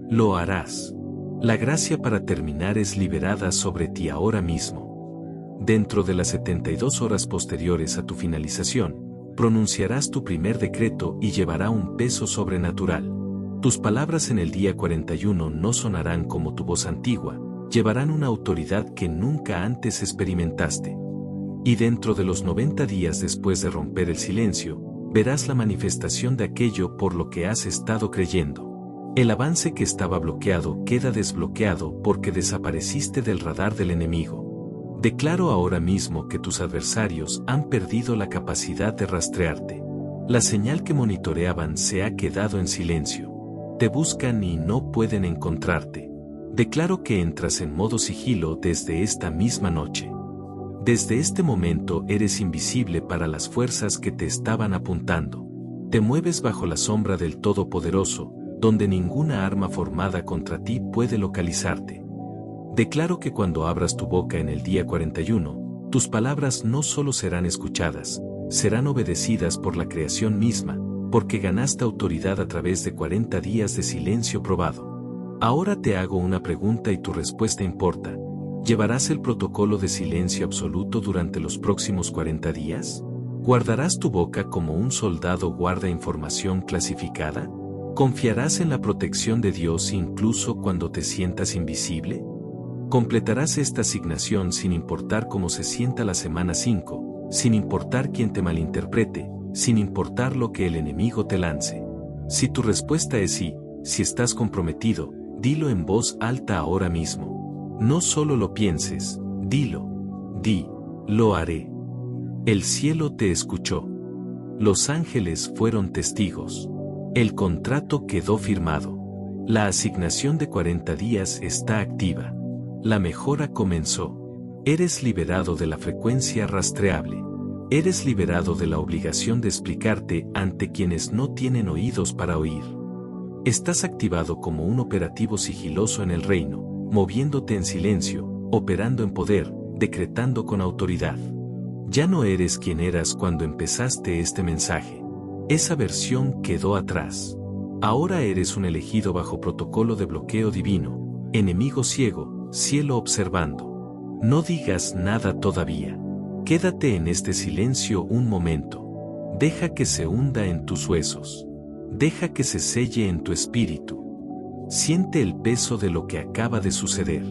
Lo harás. La gracia para terminar es liberada sobre ti ahora mismo. Dentro de las 72 horas posteriores a tu finalización, pronunciarás tu primer decreto y llevará un peso sobrenatural. Tus palabras en el día 41 no sonarán como tu voz antigua, llevarán una autoridad que nunca antes experimentaste. Y dentro de los 90 días después de romper el silencio, verás la manifestación de aquello por lo que has estado creyendo. El avance que estaba bloqueado queda desbloqueado porque desapareciste del radar del enemigo. Declaro ahora mismo que tus adversarios han perdido la capacidad de rastrearte. La señal que monitoreaban se ha quedado en silencio. Te buscan y no pueden encontrarte. Declaro que entras en modo sigilo desde esta misma noche. Desde este momento eres invisible para las fuerzas que te estaban apuntando. Te mueves bajo la sombra del Todopoderoso, donde ninguna arma formada contra ti puede localizarte. Declaro que cuando abras tu boca en el día 41, tus palabras no solo serán escuchadas, serán obedecidas por la creación misma, porque ganaste autoridad a través de 40 días de silencio probado. Ahora te hago una pregunta y tu respuesta importa. ¿Llevarás el protocolo de silencio absoluto durante los próximos 40 días? ¿Guardarás tu boca como un soldado guarda información clasificada? ¿Confiarás en la protección de Dios incluso cuando te sientas invisible? Completarás esta asignación sin importar cómo se sienta la semana 5, sin importar quién te malinterprete, sin importar lo que el enemigo te lance. Si tu respuesta es sí, si estás comprometido, dilo en voz alta ahora mismo. No solo lo pienses, dilo. Di, lo haré. El cielo te escuchó. Los ángeles fueron testigos. El contrato quedó firmado. La asignación de 40 días está activa. La mejora comenzó. Eres liberado de la frecuencia rastreable. Eres liberado de la obligación de explicarte ante quienes no tienen oídos para oír. Estás activado como un operativo sigiloso en el reino, moviéndote en silencio, operando en poder, decretando con autoridad. Ya no eres quien eras cuando empezaste este mensaje. Esa versión quedó atrás. Ahora eres un elegido bajo protocolo de bloqueo divino, enemigo ciego, cielo observando. No digas nada todavía. Quédate en este silencio un momento. Deja que se hunda en tus huesos. Deja que se selle en tu espíritu. Siente el peso de lo que acaba de suceder.